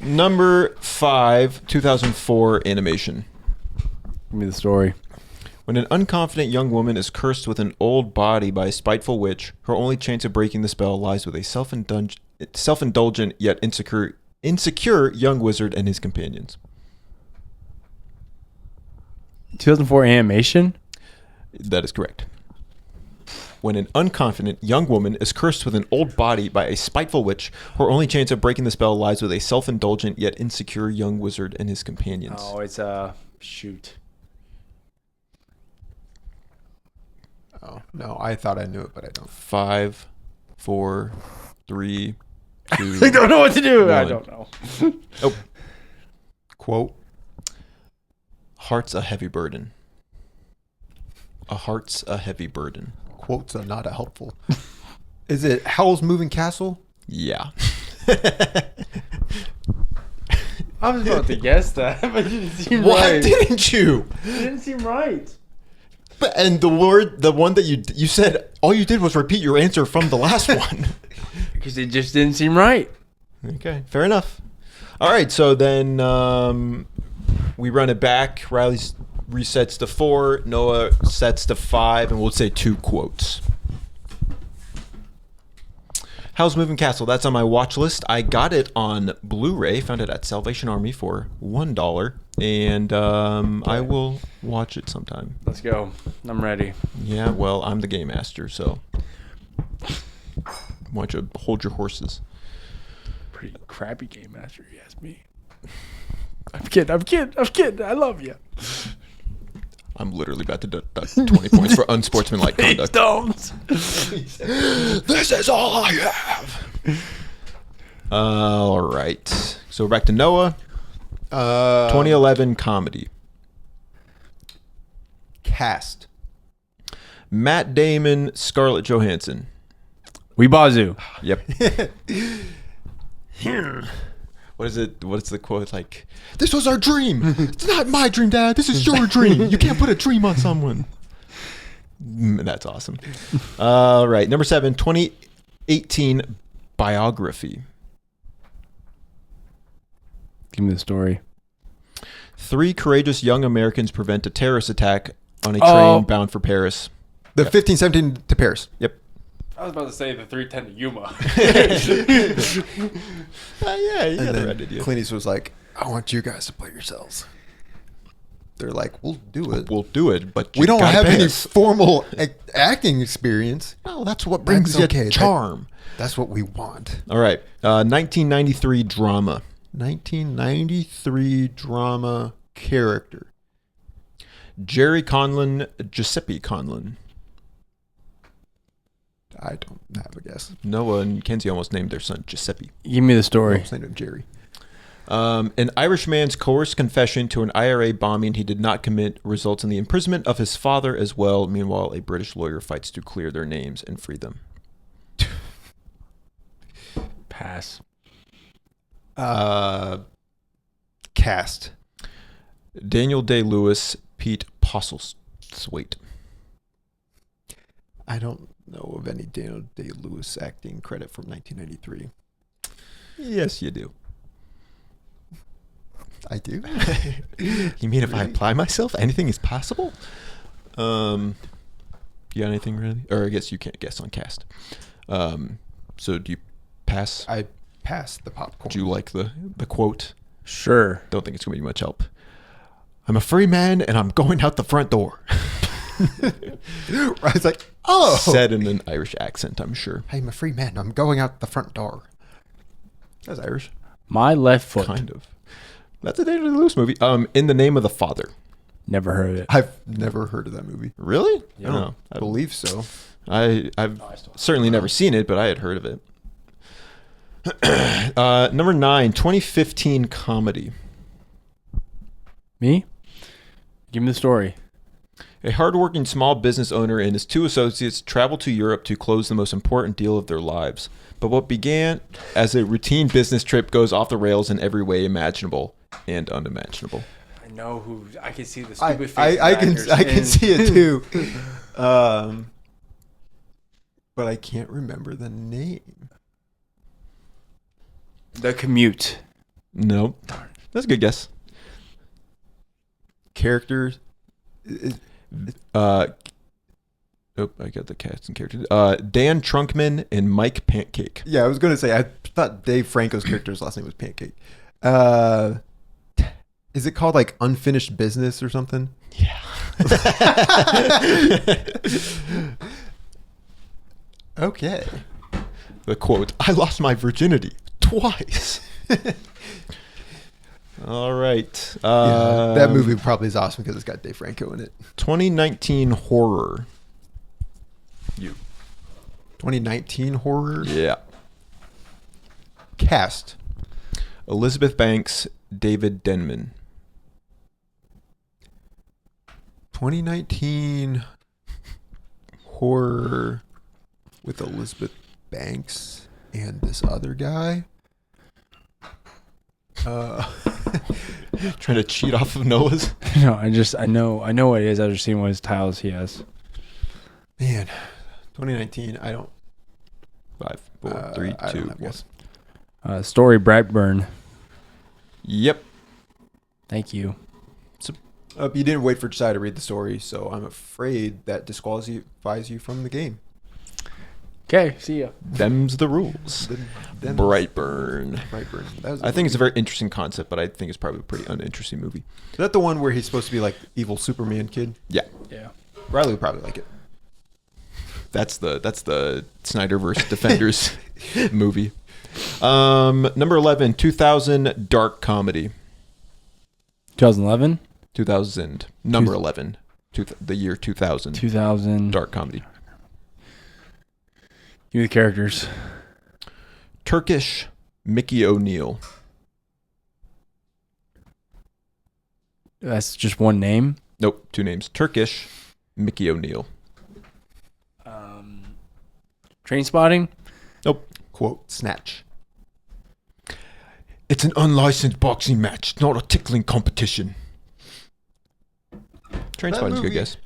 Number 5, 2004 animation. Give me the story. When an unconfident young woman is cursed with an old body by a spiteful witch, her only chance of breaking the spell lies with a self-indulgent yet insecure young wizard and his companions. 2004 animation? That is correct. When an unconfident young woman is cursed with an old body by a spiteful witch, her only chance of breaking the spell lies with a self-indulgent yet insecure young wizard and his companions. Oh, it's shoot. Oh, no. I thought I knew it, but I don't. 5, 4, 3, 2. I don't know what to do. I One. don't know. Oh, Quote. heart's a heavy burden. A heart's a heavy burden. Quotes are not helpful. Is it Howl's Moving Castle? Yeah. I was about to guess that, but it didn't seem Why right. didn't you? It didn't seem right. But, and the one that you said, all you did was repeat your answer from the last one. Because it just didn't seem right. Okay, fair enough. All right, so then we run it back. Riley resets to 4. Noah sets to 5, and we'll say 2 quotes. Howl's Moving Castle. That's on my watch list. I got it on Blu-ray. Found it at Salvation Army for $1, and I will watch it sometime. Let's go. I'm ready. Yeah, well, I'm the game master, so why don't you hold your horses? Pretty crappy game master, you ask me. I'm kidding. I love you. I'm literally about to deduct 20 points for unsportsmanlike conduct. Don't. This is all I have. All right. So we're back to Noah. 2011 comedy. Cast. Matt Damon, Scarlett Johansson. Weebazoo. Yep. What is it? What's the quote like? This was our dream. It's not my dream, Dad. This is your dream. You can't put a dream on someone. That's awesome. All right. Number 7, 2018 biography. Give me the story. 3 courageous young Americans prevent a terrorist attack on a train bound for Paris. The 1517 to Paris. Yep. I was about to say the 310 to Yuma. Yeah, you And got then it right, Clint Eastwood was like, I want you guys to play yourselves. They're like, we'll do it. We'll do it, but We don't gotta have pay any us. formal acting experience. Well, that's what brings That's you okay. charm. That's what we want. All right. 1993 drama. 1993 drama character. Jerry Conlon, Giuseppe Conlon. I don't have a guess. Noah and Kenzie almost named their son Giuseppe. Give me the story. His name Jerry. An Irishman's coerced confession to an IRA bombing he did not commit results in the imprisonment of his father as well. Meanwhile, a British lawyer fights to clear their names and free them. Pass. Cast. Daniel Day-Lewis, Pete Postlethwaite. I don't know of any Daniel Day-Lewis acting credit from 1993. Yes, you do. I do. You mean if I apply myself, anything is possible? You got anything really? Or I guess you can't guess on cast. So do you pass? I passed the popcorn. Do you like the quote? Sure. Don't think it's going to be much help. I'm a free man and I'm going out the front door. I was like, oh. Said in an Irish accent, I'm sure. I'm a free man. I'm going out the front door. That's Irish. My left foot. Kind of. That's a Daniel Day-Lewis movie. In the Name of the Father. Never heard of it. I've never heard of that movie. Really? Yeah. I don't know. I believe so. I've still certainly never seen it, but I had heard of it. Number 9, 2015 comedy. Me? Give me the story. A hardworking small business owner and his 2 associates travel to Europe to close the most important deal of their lives. But what began as a routine business trip goes off the rails in every way imaginable and unimaginable. I know who. I can see the I stupid face. can see it too. But I can't remember the name. The Commute. Nope. That's a good guess. Characters. I got the cast and characters. Dan Trunkman and Mike Pancake. Yeah, I was going to say, I thought Dave Franco's character's last name was Pancake. Is it called like Unfinished Business or something? Yeah. Okay. The quote, I lost my virginity twice. All right. Yeah, that movie probably is awesome because it's got Dave Franco in it. 2019 horror. 2019 horror. Yeah. Cast. Elizabeth Banks, David Denman. 2019 horror with Elizabeth Banks and this other guy. Trying to cheat off of Noah's. No, I know what it is. I've just seen what his titles he has. Man, 2019. I don't. 5, 4, 3, I 2, don't have 1. Story Brightburn. Yep. Thank you. You didn't wait for Josiah to read the story, so I'm afraid that disqualifies you from the game. Okay, see ya. Them's the rules. Brightburn. I think it's a very interesting concept, but I think it's probably a pretty uninteresting movie. Is that the one where he's supposed to be like evil Superman kid? Yeah. Yeah. Riley would probably like it. That's the Snyderverse Defenders movie. Number 11, 2000 dark comedy. 2011? 2000. Number 11. The year 2000. 2000. Dark comedy. Give me the characters. Turkish Mickey O'Neill. That's just one name? Nope, two names. Turkish Mickey O'Neill. Train Spotting? Nope. Quote, snatch. It's an unlicensed boxing match, not a tickling competition. Train Spotting's a good guess.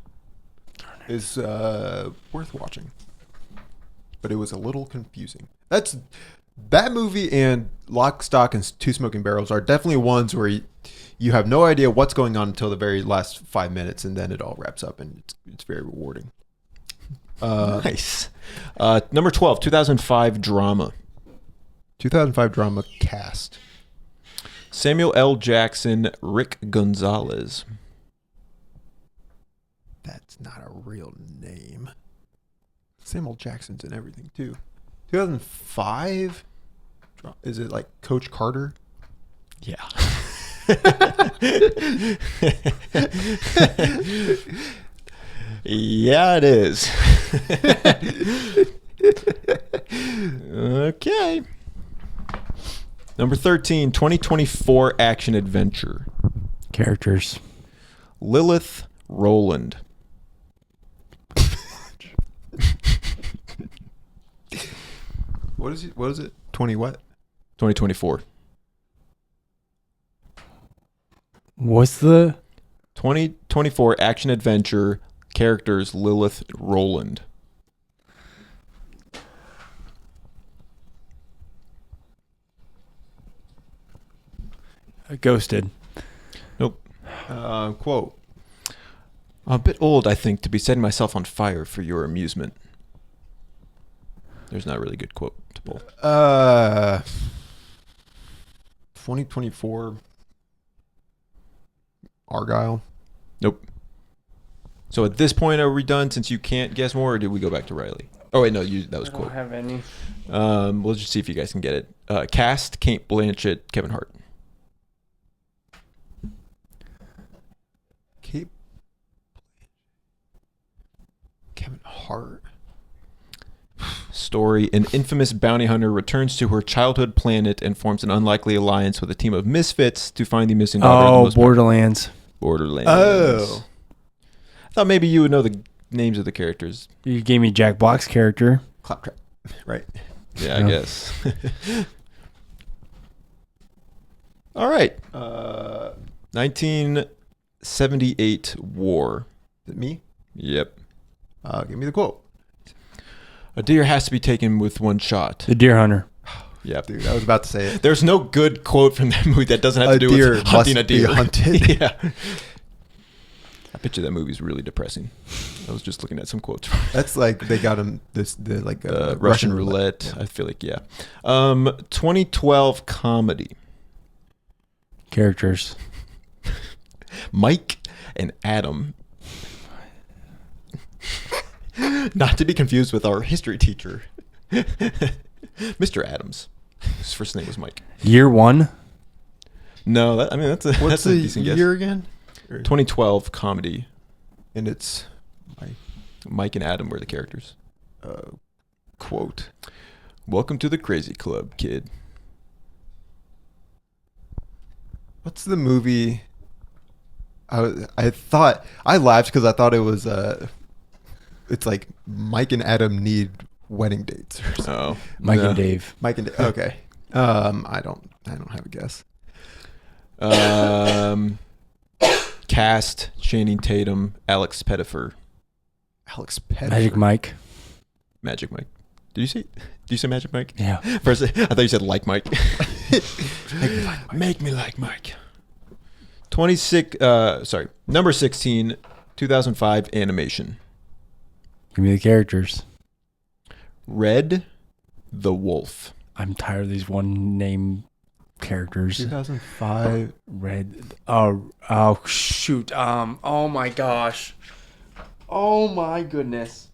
Is worth watching. But it was a little confusing. That movie and Lock, Stock, and Two Smoking Barrels are definitely ones where you have no idea what's going on until the very last 5 minutes, and then it all wraps up, and it's very rewarding. Nice. Number 12, 2005 drama. 2005 drama cast. Samuel L. Jackson, Rick Gonzalez. That's not a real name. Samuel Jackson's in everything too. 2005? Is it like Coach Carter? Yeah. Yeah, it is. Okay. Number 13, 2024 action adventure. Characters. Lilith Roland. What is it? 20 what? 2024. What's the 2024 action adventure. Characters Lilith Roland. Ghosted? Nope. Quote. I'm a bit old, I think, to be setting myself on fire for your amusement. There's not a really good quote to pull. 2024 Argyle. Nope. So at this point, are we done since you can't guess more, or did we go back to Riley? Oh, wait, no, that was I quote. don't have any. We'll just see if you guys can get it. Cast, Kate Blanchett, Kevin Hart. Kevin Hart. Story: an infamous bounty hunter returns to her childhood planet and forms an unlikely alliance with a team of misfits to find the missing daughter. Oh, Borderlands. Borderlands. Oh. I thought maybe you would know the names of the characters. You gave me Jack Black's character. Claptrap. Right. Yeah, I Yeah. guess. All right. 1978 war. Is it me? Yep. Give me the quote. A deer has to be taken with one shot. The Deer Hunter. Yep. Dude, I was about to say it. There's no good quote from that movie that doesn't have to do with hunting a deer. Be hunted. Yeah. I bet you that movie's really depressing. I was just looking at some quotes. That's like they got him Russian roulette. I feel like, yeah. 2012 comedy. Characters. Mike and Adam. Not to be confused with our history teacher, Mr. Adams. His first name was Mike. Year one. No, that's a What's that's a the decent year guess. again? 2012 comedy. And it's Mike and Adam were the characters. Quote. Welcome to the crazy club, kid. What's the movie? I thought I laughed because I thought it was it's like Mike and Adam need wedding dates or something. Oh, Mike no. and Dave. Mike and Dave. Okay. I don't have a guess. Cast: Channing Tatum, Alex Pettyfer. Alex Pettyfer. Magic Mike. Magic Mike. Did you say Magic Mike? Yeah. First, I thought you said like Mike. Make me like Mike. 26. Number 16, 2005 animation. Give me the characters. Red the Wolf. I'm tired of these one name characters. 2005. Red. Oh shoot. Oh my gosh. Oh my goodness.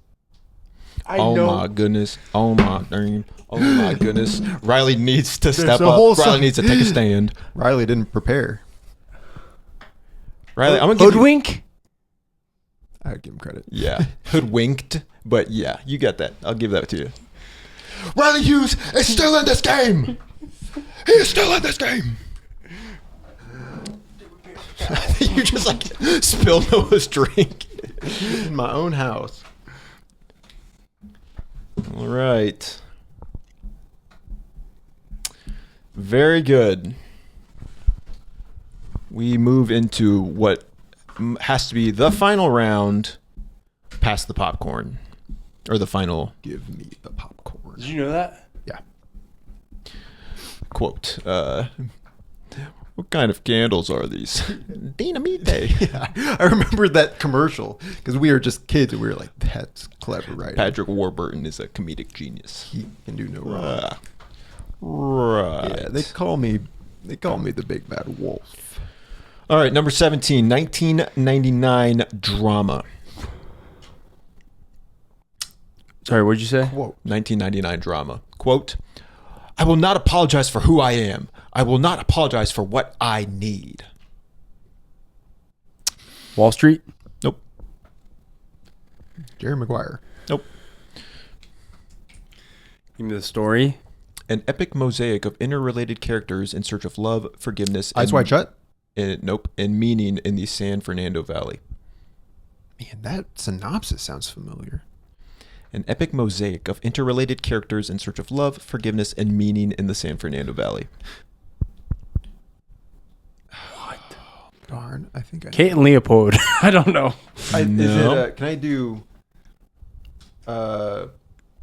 I know. My goodness. Oh my name. Oh my goodness. Riley needs to step a up. whole Riley needs to take a stand. Riley didn't prepare. Riley, I'm gonna give you. Hoodwink. I'd give him credit. Yeah, hoodwinked, but yeah, you got that. I'll give that to you. Riley Hughes is still in this game. He is still in this game. You just like spilled Noah's drink In my own house. All right. Very good. We move into what has to be the final round. Pass the popcorn, or the final Give me the popcorn. Did you know that? Yeah. quote. What kind of candles are these? Dynamite. Yeah, I remember that commercial because we were just kids and we were like, "That's clever, right?" Patrick Warburton is a comedic genius. He can do no wrong. Right. Yeah, they call me the big bad wolf. All right, number 17, 1999 drama. Sorry, what'd you say? Whoa. 1999 drama. Quote, I will not apologize for who I am. I will not apologize for what I need. Wall Street? Nope. Jerry Maguire. Nope. Give me the story. An epic mosaic of interrelated characters in search of love, forgiveness, Eyes Wide Shut. And meaning in the San Fernando Valley. Man, that synopsis sounds familiar. An epic mosaic of interrelated characters in search of love, forgiveness, and meaning in the San Fernando Valley. What? Darn, I think I. Kate and Leopold. I don't know. No. Can I do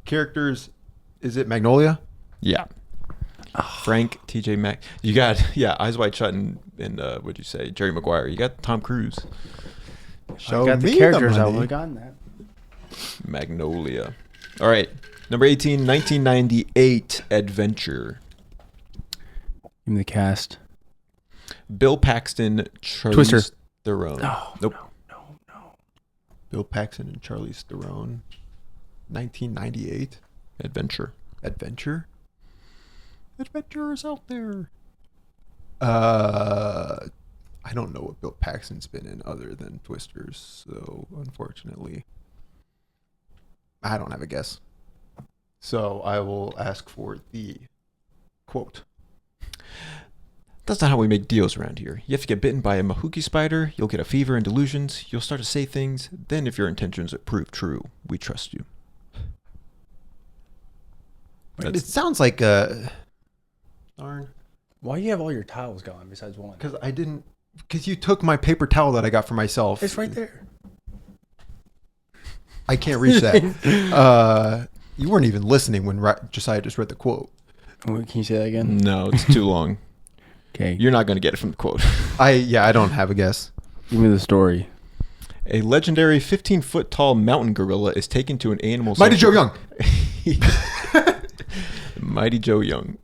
characters? Is it Magnolia? Yeah. Frank, TJ Maxx. You got, Eyes Wide Shut and what'd you say? Jerry Maguire. You got Tom Cruise. Show I got me the characters. I money. would have gotten that. Magnolia. All right. Number 18, 1998 adventure. Give me the cast. Bill Paxton, Charlize Twister. Theron. No. Nope. No. Bill Paxton and Charlize Theron. 1998 Adventure. adventure. Adventurers out there. I don't know what Bill Paxton's been in other than Twisters, so unfortunately, I don't have a guess. So I will ask for the quote. That's not how we make deals around here. You have to get bitten by a mahuki spider, you'll get a fever and delusions, you'll start to say things, then if your intentions prove true, we trust you. It sounds like a... Darn. Why do you have all your towels gone besides one? Because you took my paper towel that I got for myself. It's right there. I can't reach that. You weren't even listening when Josiah just read the quote. Wait, can you say that again? No, it's too long. Okay. You're not going to get it from the quote. I don't have a guess. Give me the story. A legendary 15-foot tall mountain gorilla is taken to an animal Mighty Joe Young. Mighty Joe Young.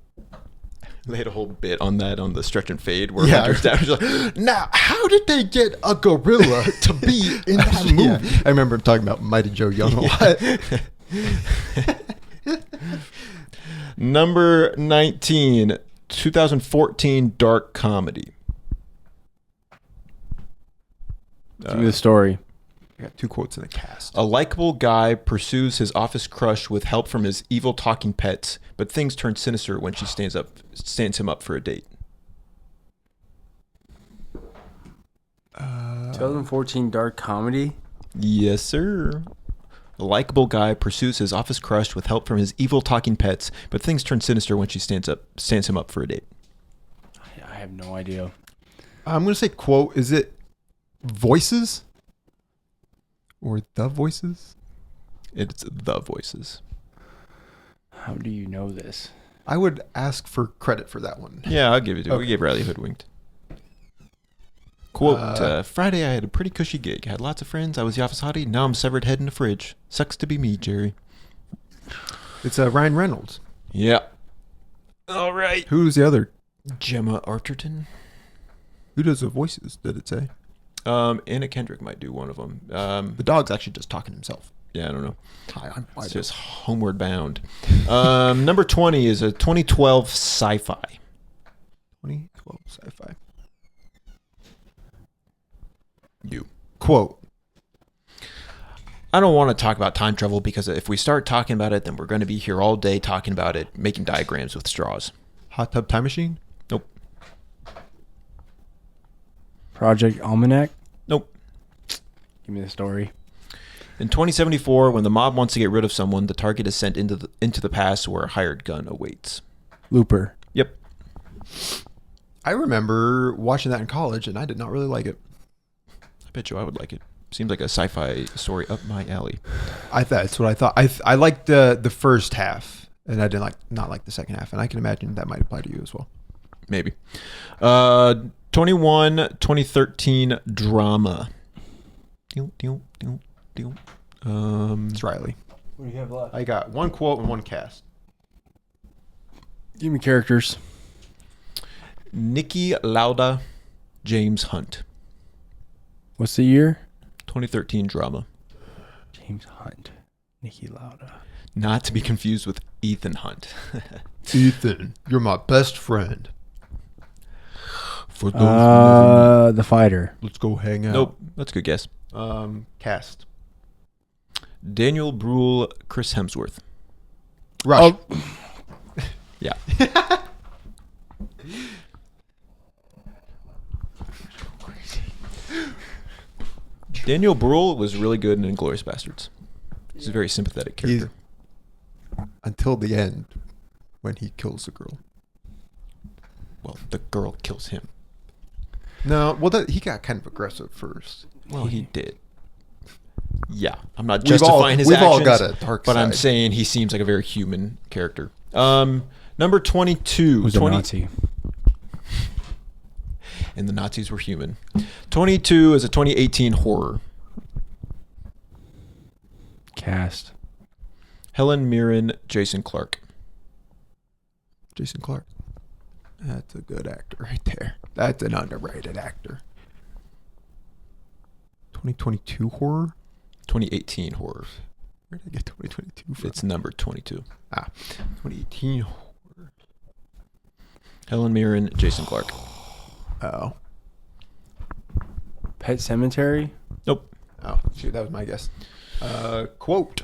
They had a whole bit on that on the stretch and fade where Yeah. Hunter's dad was like, now, how did they get a gorilla to be in that movie? Yeah, I remember him talking about Mighty Joe Young a lot. Number 19, 2014 dark comedy. Give me the story. I got two quotes in the cast. A likable guy pursues his office crush with help from his evil talking pets, but things turn sinister when she stands him up for a date. 2014 dark comedy. Yes, sir. A likable guy pursues his office crush with help from his evil talking pets, but things turn sinister when she stands him up for a date. I have no idea. I'm going to say quote. Is it Voices? Or The Voices? It's The Voices. How do you know this? I would ask for credit for that one. Yeah, I'll give it to you. We Okay. gave Riley Hoodwinked. Quote, Friday I had a pretty cushy gig. Had lots of friends. I was the office hottie. Now I'm severed head in the fridge. Sucks to be me, Jerry. It's Ryan Reynolds. Yeah. All right. Who's the other? Gemma Arterton. Who does the voices? Did it say? Anna Kendrick might do one of them. The dog's actually just talking to himself. Yeah, I don't know. Hi, I'm It's Fido. just homeward bound. Number 20 is a 2012 sci-fi. 2012 sci-fi. You. Quote. I don't want to talk about time travel because if we start talking about it, then we're going to be here all day talking about it, making diagrams with straws. Hot Tub Time Machine? Nope. Project Almanac. Nope. Give me the story. In 2074, when the mob wants to get rid of someone, the target is sent into the past where a hired gun awaits. Looper. Yep. I remember watching that in college, and I did not really like it. I bet you I would like it. Seems like a sci-fi story up my alley. That's what I thought. I liked the first half, and I did not like the second half, and I can imagine that might apply to you as well. Maybe. 2013 drama. It's Riley. What do you have left? I got one quote and one cast. Give me characters. Niki Lauda, James Hunt. What's the year? 2013 drama. James Hunt. Niki Lauda. Not to be confused with Ethan Hunt. Ethan, you're my best friend. For those The Fighter. let's go hang out. Nope. That's a good guess. Cast. Daniel Bruhl, Chris Hemsworth. Rush. Yeah. Daniel Bruhl was really good in Inglourious Bastards. He's a very sympathetic character. Until the end, when he kills the girl. Well, the girl kills him. No, well, he got kind of aggressive first. Well, he did. Yeah, I'm not We've all- justifying his we've actions. all got a dark but I'm side. saying he seems like a very human character. Number 22. Who's a Nazi? And the Nazis were human. 22 is a 2018 horror. Cast. Helen Mirren, Jason Clarke. Jason Clarke. That's a good actor right there. That's an underrated actor. 2022 horror? 2018 horror. Where did I get 2022 from? It's number 22. 2018 horror. Helen Mirren, Jason Clarke. Oh. Pet Cemetery. Nope. Oh, shoot, that was my guess. Quote.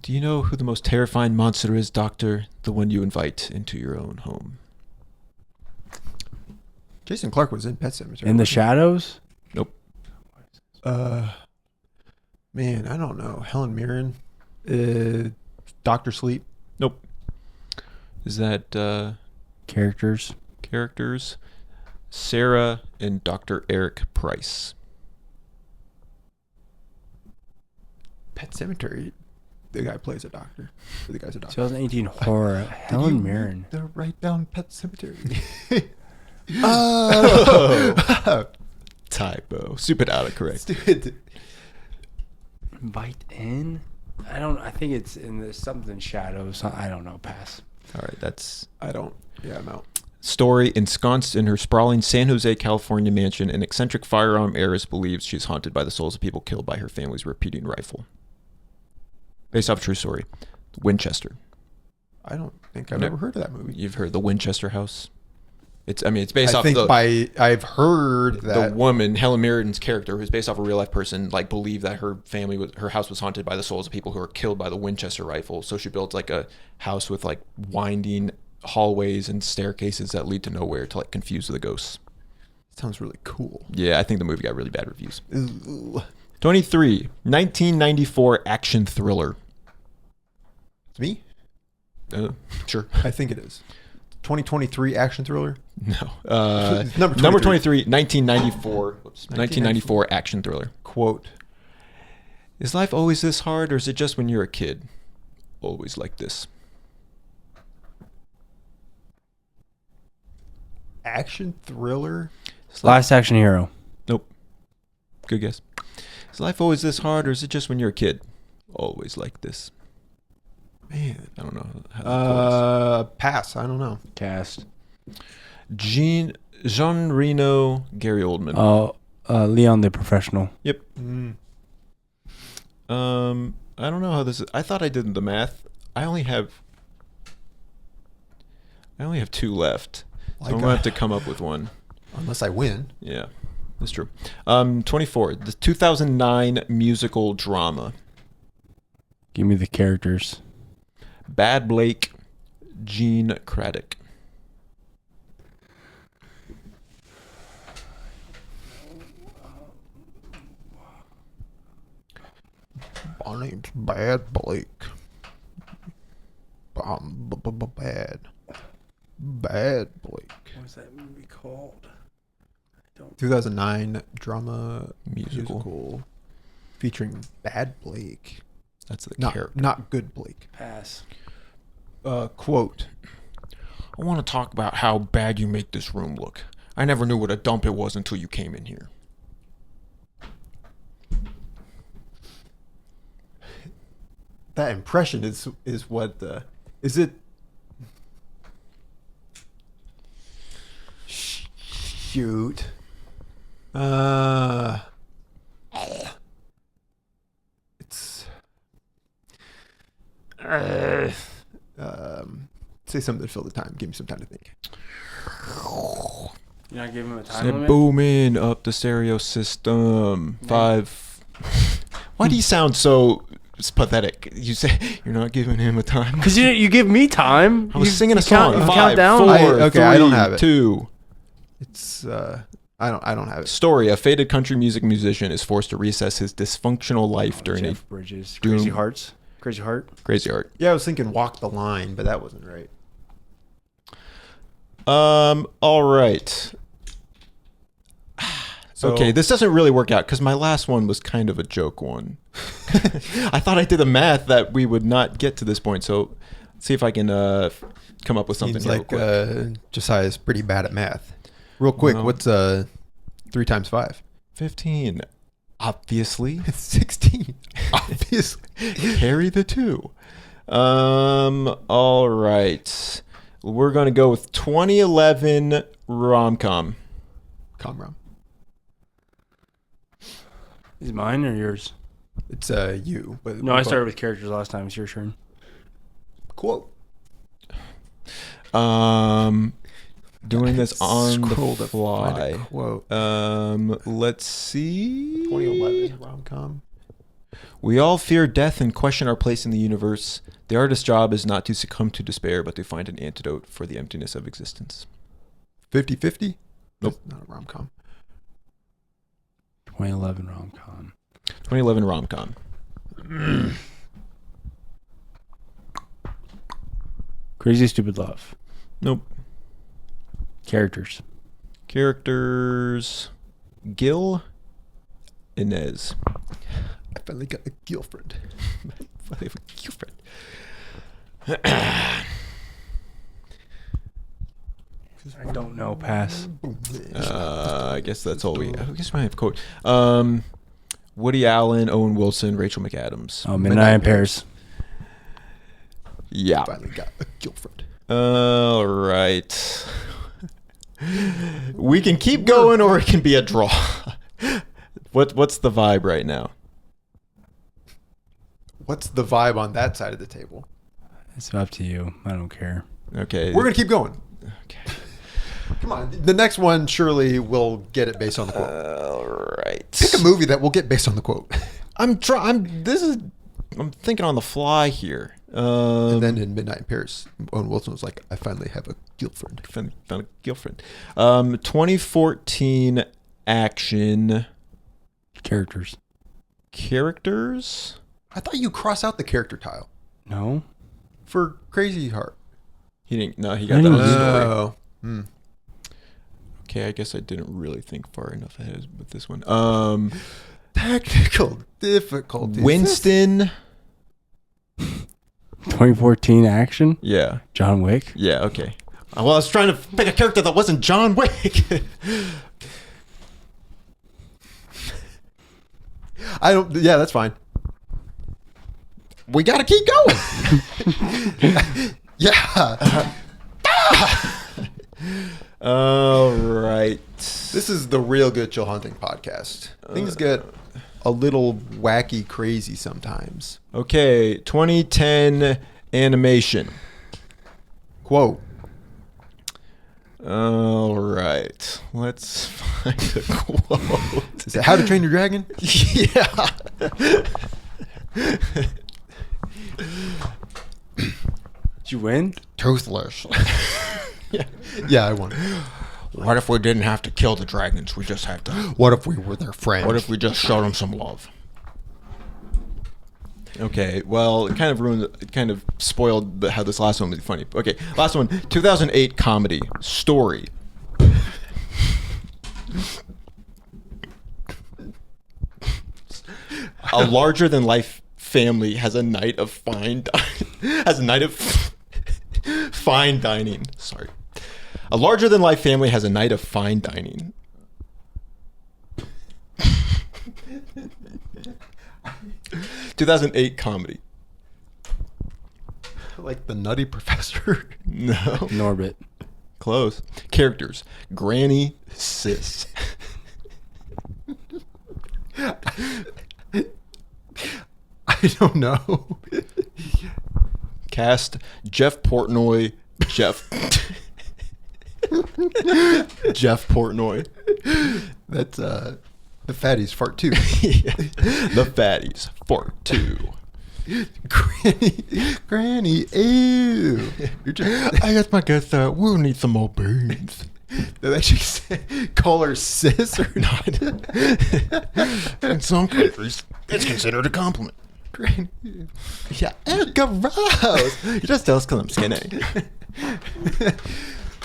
Do you know who the most terrifying monster is, Doctor? The one you invite into your own home. Jason Clarke was in Pet Sematary. In the Shadows. Nope. Man, I don't know. Helen Mirren. Dr. Sleep. Nope. Is that Characters. characters? Sarah and Dr. Eric Price. Pet Cemetery. The guy plays a doctor. Or the guy's a doctor. 2018 horror. Helen Mirren. The write down Pet Cemetery. Oh. Typo. Stupid autocorrect. Stupid. Invite in. I think it's in the something Shadows. I don't know. Pass. All right, that's I'm out. story. Ensconced in her sprawling San Jose, California mansion, an eccentric firearm heiress believes she's haunted by the souls of people killed by her family's repeating rifle. Based off a true story. Winchester. I don't think I've ever heard of that movie. You've heard the Winchester House? It's based off I've heard that. the woman, Helen Mirren's character, who's based off a real life person, like believed that her house was haunted by the souls of people who were killed by the Winchester rifle. So she built like a house with like winding hallways and staircases that lead to nowhere to like confuse the ghosts. Sounds really cool. Yeah, I think the movie got really bad reviews. Ooh. 23, 1994 action thriller. It's me? Sure. I think it is. 2023 action thriller? No. Number 23, 1994. 1994 action thriller. Quote. Is life always this hard, or is it just when you're a kid? Always like this. Action thriller? Last Action Hero. Nope. Good guess. Is life always this hard, or is it just when you're a kid? Always like this. Man, I don't know. How pass. I don't know. Cast. Jean Reno, Gary Oldman. Leon the Professional. Yep. I don't know how this is. I thought I did the math. I only have 2 left. So I'm gonna have to come up with one. Unless I win. Yeah, that's true. 24. The 2009 musical drama. Give me the characters. Bad Blake, Gene Craddock. My name's Bad Blake. Bad Blake. What was that movie called? 2009 drama Musical. featuring Bad Blake. That's the Not, character. not good Blake. Pass. Quote. I want to talk about how bad you make this room look. I never knew what a dump it was until you came in here. That impression is what is it? Shoot. It's say something to fill the time. Give me some time to think. You're not giving him a time Said limit? booming up the stereo system. 5. Why do you sound so pathetic? You say you're not giving him a time. Because you give me time. I was singing a count- song. you 5, count down? 4, Okay, I don't have it. 2. It's I don't have it. Story: a faded country music musician is forced to reassess his dysfunctional life during Jeff Bridges. Doom. Crazy Hearts. Crazy Heart. a crazy art. Yeah, I was thinking Walk the Line, but that wasn't right. All right. So, Okay, this doesn't really work out because my last one was kind of a joke one. I thought I did the math that we would not get to this point, so see if I can come up with something seems real like quick. Josiah's pretty bad at math. Real quick, Well, what's 3 times 5? 15. Obviously. 16. Obviously. Carry the 2. All right. We're going to go with 2011 rom-com. Comrom. Is it mine or yours? It's you. But No, I started with characters last time. It's your turn. quote. Doing this on Scroll the to find a fly. quote. Let's see. 2011 rom-com. We all fear death and question our place in the universe. The artist's job is not to succumb to despair, but to find an antidote for the emptiness of existence. 50-50? Nope. That's not a rom-com. 2011 rom-com. 2011 rom-com. Crazy Stupid Love. Nope. Characters. Characters. Gil. Inez. I finally got a girlfriend. I have a girlfriend. I don't know. Pass. I guess that's all we. I guess we might have quote. Woody Allen, Owen Wilson, Rachel McAdams. Oh, Midnight in Paris. Yeah. Finally got a girlfriend. All right. We can keep going, or it can be a draw. What's the vibe right now? What's the vibe on that side of the table? It's up to you. I don't care. Okay. We're going to keep going. Okay. Come on. The next one surely will get it based on the quote. All right. Pick a movie that will get based on the quote. I'm thinking on the fly here. And then in Midnight in Paris, Owen Wilson was like, I finally have a girlfriend. Found a girlfriend. 2014 action Characters. characters. I thought you cross out the character tile No. for Crazy Heart. He didn't. No, he I got that didn't on the know. story. Oh. Hmm. Okay, I guess I didn't really think far enough ahead with this one. Technical difficulties. Winston. 2014 action. Yeah. John Wick. Yeah. Okay. Well, I was trying to pick a character that wasn't John Wick. I don't. Yeah, that's fine. We got to keep going. Yeah. All right. This is the Real Good Chill Hunting podcast. Things get a little wacky crazy sometimes. Okay, 2010 animation. Quote. All right. Let's find a quote. Is it How to Train Your Dragon? Yeah. Did you win? Toothless. Yeah, I won. What if we didn't have to kill the dragons? We just have to. What if we were their friends? What if we just showed them some love? Okay, well, it kind of ruined, it kind of spoiled how this last one was funny. Okay, last one, 2008 comedy, Story. A larger-than-life family has a night of fine dining. Sorry. A larger-than-life family has a night of fine dining. 2008 comedy. Like the Nutty Professor. No. Norbit. Close. Characters. Granny, sis. I don't know. Cast. Jeff Portnoy. Jeff Portnoy. That's the fatties fart too. The fatties. Fart 2. Granny, ew. You're just, I guess my guess we'll need some more beans. did they actually say, call her sis or not? In some countries, it's considered a compliment. Granny. Yeah, gross. You just tell us because I'm skinny.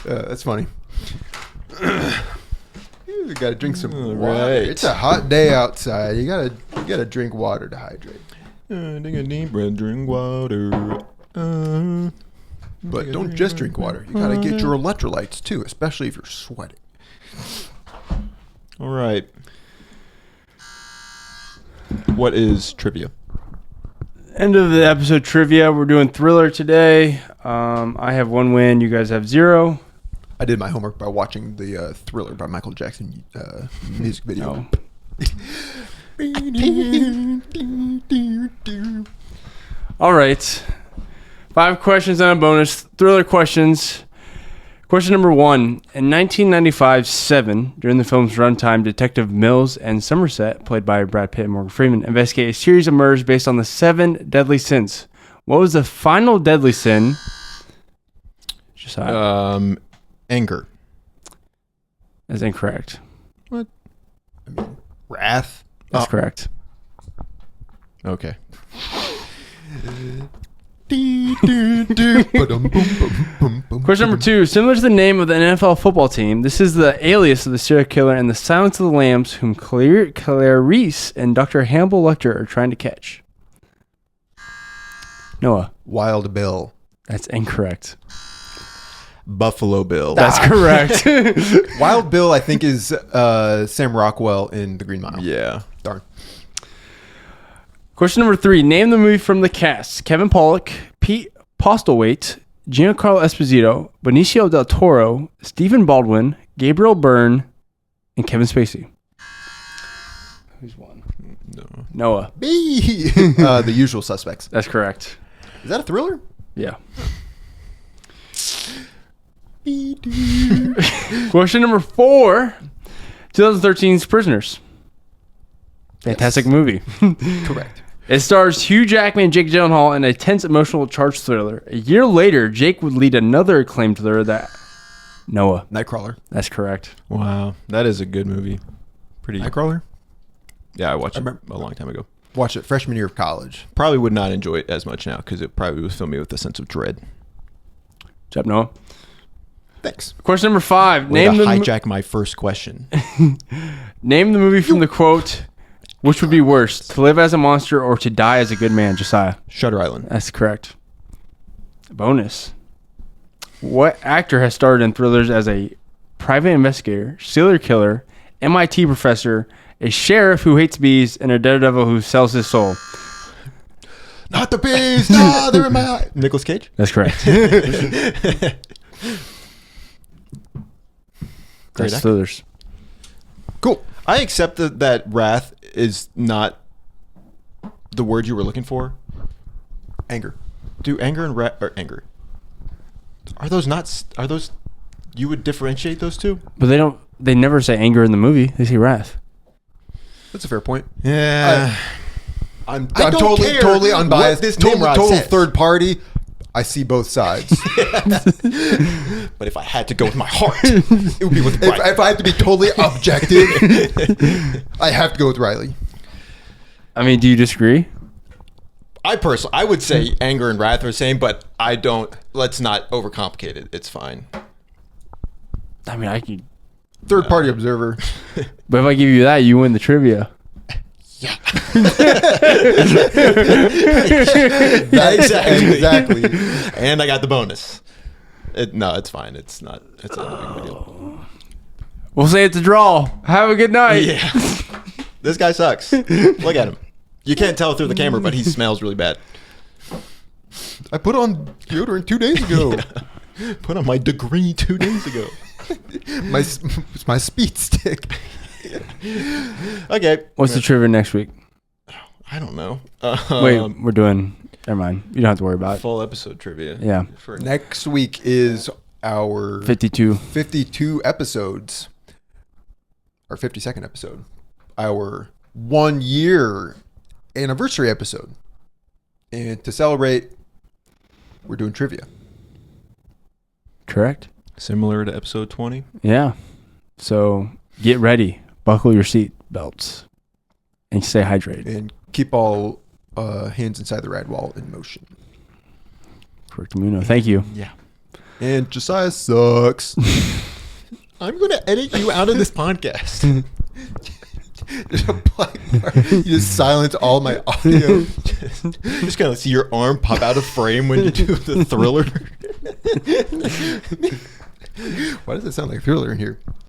That's funny. You gotta drink some All water. right. It's a hot day outside. You gotta drink water to hydrate. Take a deep breath, drink water. But don't just drink water. You gotta get your electrolytes too, especially if you're sweating. All right. What is trivia? End of the episode trivia. We're doing thriller today. I have 1 win. You guys have 0. I did my homework by watching the Thriller by Michael Jackson music video. No. All right. 5 questions and a bonus. Thriller questions. Question number 1. In 1995's Seven, during the film's runtime, Detective Mills and Somerset, played by Brad Pitt and Morgan Freeman, investigate a series of murders based on the 7 deadly sins. What was the final deadly sin? Josiah. Anger. That's incorrect. What? I mean, wrath. That's correct. Okay. Question number 2. Similar to the name of the NFL football team, this is the alias of the serial killer in The Silence of the Lambs, whom Clarice and Dr. Hannibal Lecter are trying to catch. Noah. Wild Bill. That's incorrect. Buffalo Bill. That's correct. Wild Bill, I think, is Sam Rockwell in The Green Mile. Yeah. Darn. Question number 3. Name the movie from the cast. Kevin Pollak, Pete Postlewaite, Giancarlo Esposito, Benicio del Toro, Stephen Baldwin, Gabriel Byrne, and Kevin Spacey. Who's one? No. Noah. B. The Usual Suspects. That's correct. Is that a thriller? Yeah. Question number 4. 2013's Prisoners. Fantastic movie. Correct. It stars Hugh Jackman and Jake Gyllenhaal in a tense, emotional, charged thriller. A year later, Jake would lead another acclaimed thriller that... Noah. Nightcrawler. That's correct. Wow. That is a good movie. Pretty. Nightcrawler? Yeah, I watched I it remember- a long time ago. Watched it freshman year of college. Probably would not enjoy it as much now because it probably was filmed with a sense of dread. Good job, Noah. Thanks. Question number 5. Way Name to the hijack my first question. name the movie from the quote, which would be worse, to live as a monster or to die as a good man, Josiah? Shutter Island. That's correct. Bonus. What actor has starred in thrillers as a private investigator, serial killer, MIT professor, a sheriff who hates bees, and a daredevil who sells his soul? Not the bees. No, they're in my eye. Nicolas Cage. That's correct. Great That's actor. Slithers. Cool. I accept that wrath is not the word you were looking for. Anger. Do anger and wrath or anger? Are those not? Are those? You would differentiate those two? But they don't. They never say anger in the movie. They say wrath. That's a fair point. Yeah. I'm I don't totally care totally unbiased. what this Total, Nimrod total says. third party. I see both sides. But if I had to go with my heart, it would be with Riley. If I have to be totally objective, I have to go with Riley. I mean, do you disagree? I would say anger and wrath are the same, but I don't. Let's not overcomplicate it. It's fine. I mean, I could. Third party observer. But if I give you that, you win the trivia. Yeah. Exactly. And I got the bonus. No, it's fine. It's not a big deal. We'll say it's a draw. Have a good night. Yeah. This guy sucks. Look at him. You can't tell through the camera, but he smells really bad. I put on deodorant 2 days ago. Put on my degree 2 days ago. It's my speed stick. Okay. What's the trivia next week? I don't know. Wait, we're doing. Never mind. You don't have to worry about it. Full episode trivia. Yeah. For Next week is our 52. 52 episodes. Our 52nd episode. Our 1 year anniversary episode. And to celebrate, we're doing trivia. Correct. Similar to episode 20. Yeah. So get ready. Buckle your seat belts. And stay hydrated. And keep all hands inside the rad wall in motion. Correct, Muno. Thank you. Yeah. And Josiah sucks. I'm going to edit you out of this podcast. There's a black bar. You just silence all my audio. Just going to see your arm pop out of frame when you do the Thriller. Why does it sound like Thriller in here?